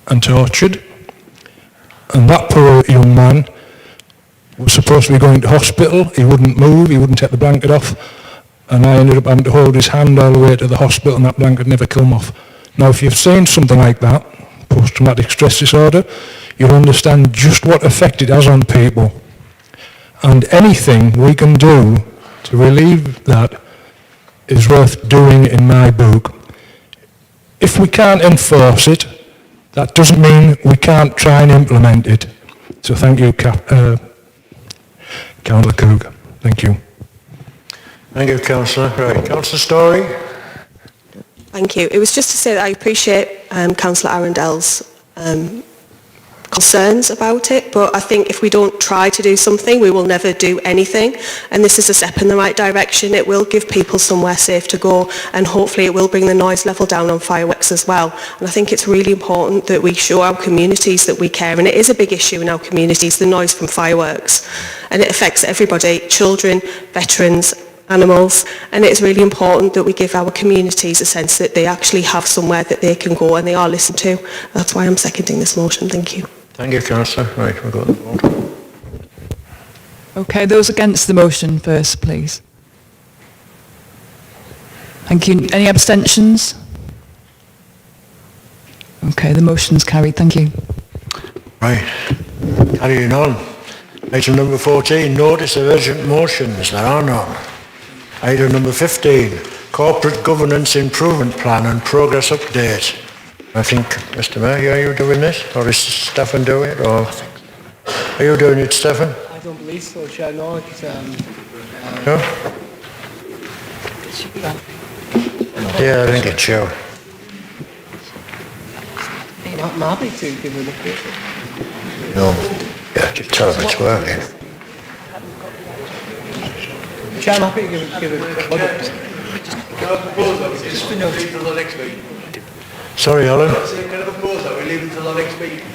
and tortured. And that poor young man was supposed to be going to hospital. He wouldn't move, he wouldn't take the blanket off. And I ended up having to hold his hand all the way to the hospital, and that blanket never come off. Now, if you've seen something like that, post-traumatic stress disorder, you'll understand just what effect it has on people. And anything we can do to relieve that is worth doing in my book. If we can't enforce it, that doesn't mean we can't try and implement it. So thank you, Councillor Cook. Thank you. Thank you, Councillor. Right, Councillor Story. Thank you. It was just to say that I appreciate Councillor Arundel's concerns about it, but I think if we don't try to do something, we will never do anything. And this is a step in the right direction. It will give people somewhere safe to go, and hopefully it will bring the noise level down on fireworks as well. And I think it's really important that we show our communities that we care, and it is a big issue in our communities, the noise from fireworks. And it affects everybody, children, veterans, animals, and it is really important that we give our communities a sense that they actually have somewhere that they can go and they are listened to. That's why I'm seconding this motion. Thank you. Thank you, Councillor. Right, we've got the vote. Okay, those against the motion first, please. Thank you. Any abstentions? Okay, the motion's carried. Thank you. Right, carrying on. Item number 14, notice of urgent motions. There are none. Item number 15, corporate governance improvement plan and progress update. I think, Mr. Mayor, are you doing this? Or is Stefan doing it? Or are you doing it, Stefan? I don't believe so, Chair. No, it's, No? it should be on. Yeah, I think it's you. I'm happy to give an update. No. Yeah, just tell them it's working. Chair, I'm happy to give it. Just for note until the next meeting. Sorry, Alan. Can I propose that we leave until the next meeting?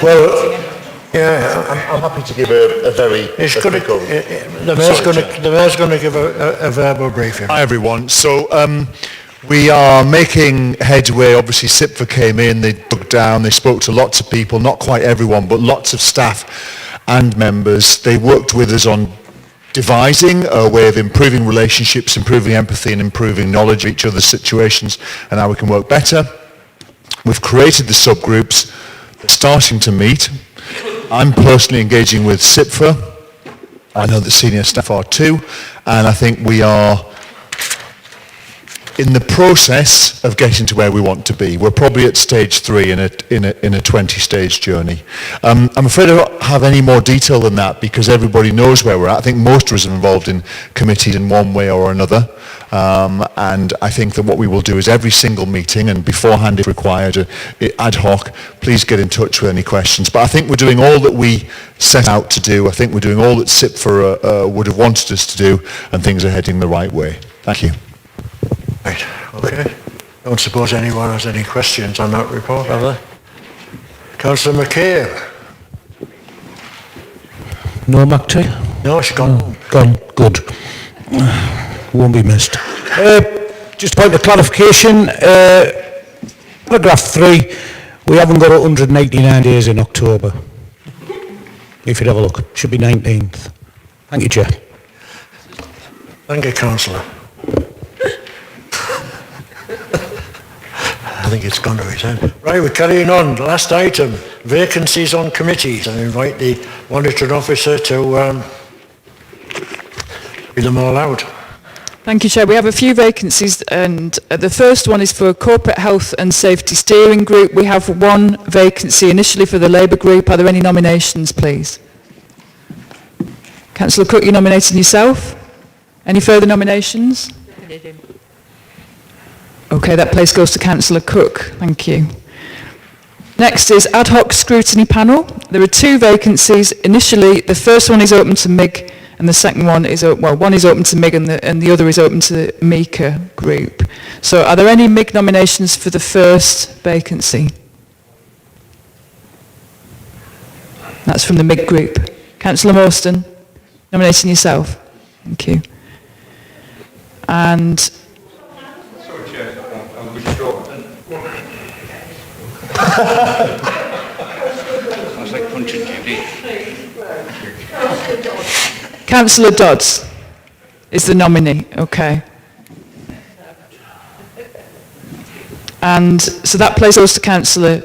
Well, yeah, I'm happy to give a very It's going quick the mayor's going to give a verbal briefing. Hi everyone. So we are making headway. Obviously SIPFA came in, they dug down, they spoke to lots of people, not quite everyone, but lots of staff and members. They worked with us on devising a way of improving relationships, improving empathy and improving knowledge of each other's situations and how we can work better. We've created the subgroups. They're starting to meet. I'm personally engaging with SIPFA. I know the senior staff are too, and I think we are in the process of getting to where we want to be. We're probably at stage 3 in a 20-stage journey. I'm afraid I don't have any more detail than that because everybody knows where we're at. I think most of us are involved in committees in one way or another. And I think that what we will do is every single meeting, and beforehand if required, ad hoc, please get in touch with any questions. But I think we're doing all that we set out to do. I think we're doing all that SIPFA would have wanted us to do, and things are heading the right way. Thank you. Right, okay. Don't suppose anyone has any questions on that report, have they? Councillor McHale. No, McTee? No, she's gone. Gone, good. Won't be missed. Just a point of clarification. Paragraph 3, we haven't got 189 days in October. If you'd have a look, should be 19th. Thank you, Chair. Thank you, Councillor. I think it's gone to his head. Right, we're carrying on. Last item, vacancies on committees. I invite the monitoring officer to read them all out. Thank you, Chair. We have a few vacancies, and the first one is for Corporate Health and Safety Steering Group. We have one vacancy initially for the Labour Group. Are there any nominations, please? Councillor Cook, you're nominating yourself. Any further nominations? Okay, that place goes to Councillor Cook. Thank you. Next is Ad Hoc Scrutiny Panel. There are two vacancies. Initially, the first one is open to MIG, and the second one is, one is open to MIG and the other is open to the MECA group. So are there any MIG nominations for the first vacancy? That's from the MIG group. Councillor Morstan, nominating yourself. Thank you. And Sorry, Chair, I'm withdrawn. I was like punching Judy. Councillor Dodds is the nominee, okay. And so that place goes to Councillor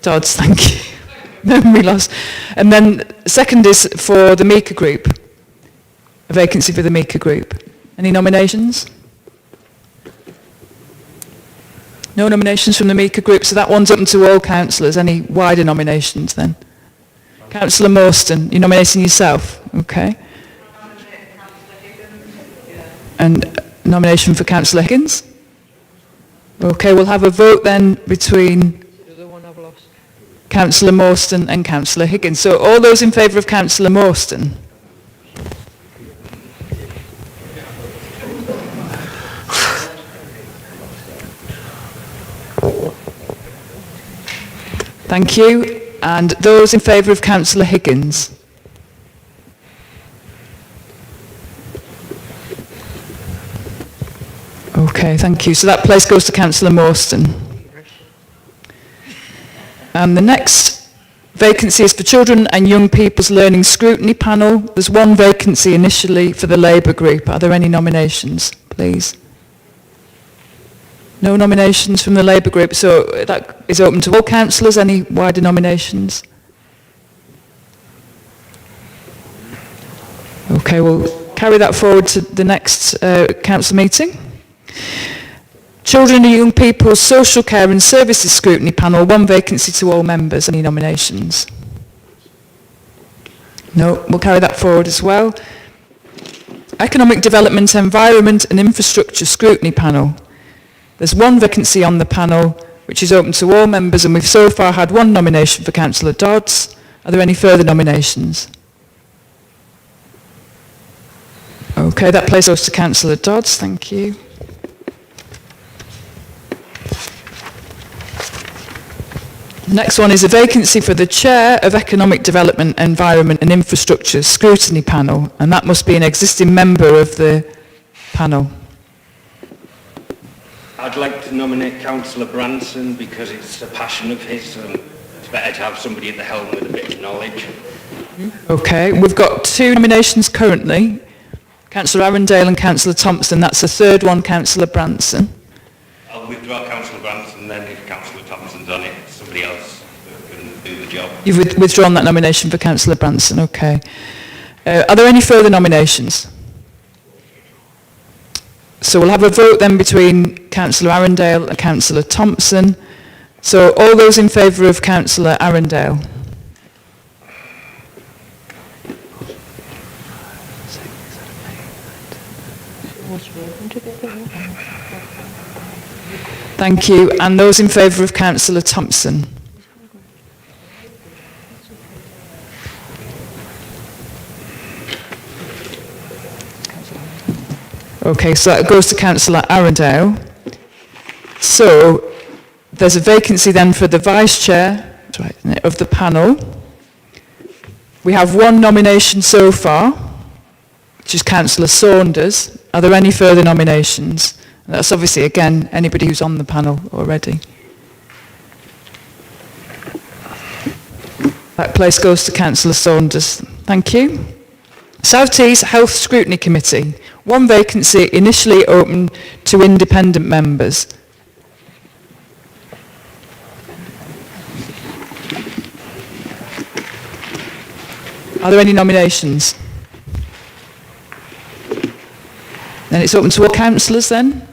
Dodds, thank you. Memory loss. And then second is for the MECA group, a vacancy for the MECA group. Any nominations? No nominations from the MECA group, so that one's open to all councillors. Any wider nominations then? Councillor Morstan, you're nominating yourself, okay. And nomination for Councillor Higgins? Okay, we'll have a vote then between Councillor Morstan and Councillor Higgins. So all those in favour of Councillor Morstan? Thank you. And those in favour of Councillor Higgins? Okay, thank you. So that place goes to Councillor Morstan. And the next vacancy is for Children and Young People's Learning Scrutiny Panel. There's one vacancy initially for the Labour group. Are there any nominations, please? No nominations from the Labour group, so that is open to all councillors. Any wider nominations? Okay, we'll carry that forward to the next council meeting. Children and Young People's Social Care and Services Scrutiny Panel, one vacancy to all members. Any nominations? No, we'll carry that forward as well. Economic Development, Environment and Infrastructure Scrutiny Panel. There's one vacancy on the panel, which is open to all members, and we've so far had one nomination for Councillor Dodds. Are there any further nominations? Okay, that place goes to Councillor Dodds. Thank you. The next one is a vacancy for the Chair of Economic Development, Environment and Infrastructure Scrutiny Panel, and that must be an existing member of the panel. I'd like to nominate Councillor Branson because it's a passion of his and it's better to have somebody at the helm with a bit of knowledge. Okay, we've got two nominations currently, Councillor Arundale and Councillor Thompson. That's the third one, Councillor Branson. I'll withdraw Councillor Branson, then if Councillor Thompson's on it, somebody else can do the job. You've withdrawn that nomination for Councillor Branson, okay. Are there any further nominations? So we'll have a vote then between Councillor Arundale and Councillor Thompson. So all those in favour of Councillor Arundale? Thank you. And those in favour of Councillor Thompson? Okay, so that goes to Councillor Arundale. So there's a vacancy then for the Vice Chair of the panel. We have one nomination so far, which is Councillor Saunders. Are there any further nominations? And that's obviously, again, anybody who's on the panel already. That place goes to Councillor Saunders. Thank you. South Tees Health Scrutiny Committee. One vacancy initially open to independent members. Are there any nominations? Then it's open to all councillors then.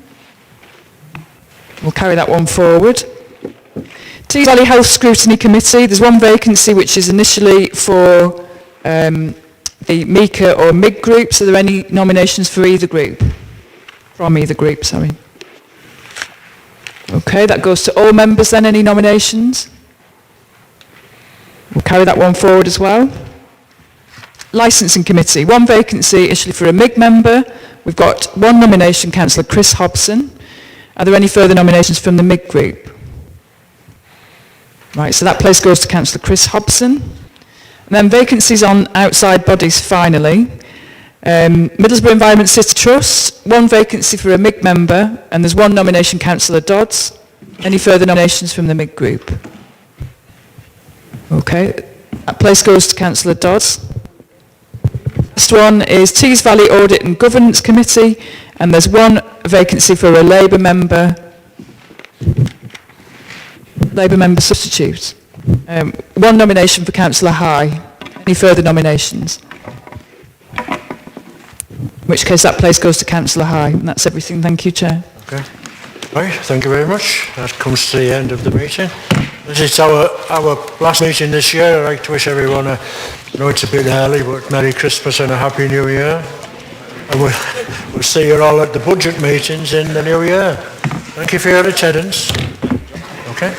We'll carry that one forward. Tees Valley Health Scrutiny Committee. There's one vacancy which is initially for the MICA or MIG groups. Are there any nominations for either group? From either group, sorry. Okay, that goes to all members then. Any nominations? We'll carry that one forward as well. Licensing Committee. One vacancy initially for a MIG member. We've got one nomination, Councillor Chris Hobson. Are there any further nominations from the MIG group? Right, so that place goes to Councillor Chris Hobson. And then vacancies on outside bodies finally. Middlesbrough Environment City Trust, one vacancy for a MIG member, and there's one nomination, Councillor Dodds. Any further nominations from the MIG group? Okay, that place goes to Councillor Dodds. Next one is Tees Valley Audit and Governance Committee, and there's one vacancy for a Labour member substitute. One nomination for Councillor High. Any further nominations? In which case that place goes to Councillor High. And that's everything. Thank you, Chair. Okay. Right, thank you very much. That comes to the end of the meeting. This is our last meeting this year. I'd like to wish everyone I know it's a bit early, but Merry Christmas and a Happy New Year. And we'll see you all at the budget meetings in the new year. Thank you for your attendance. Okay.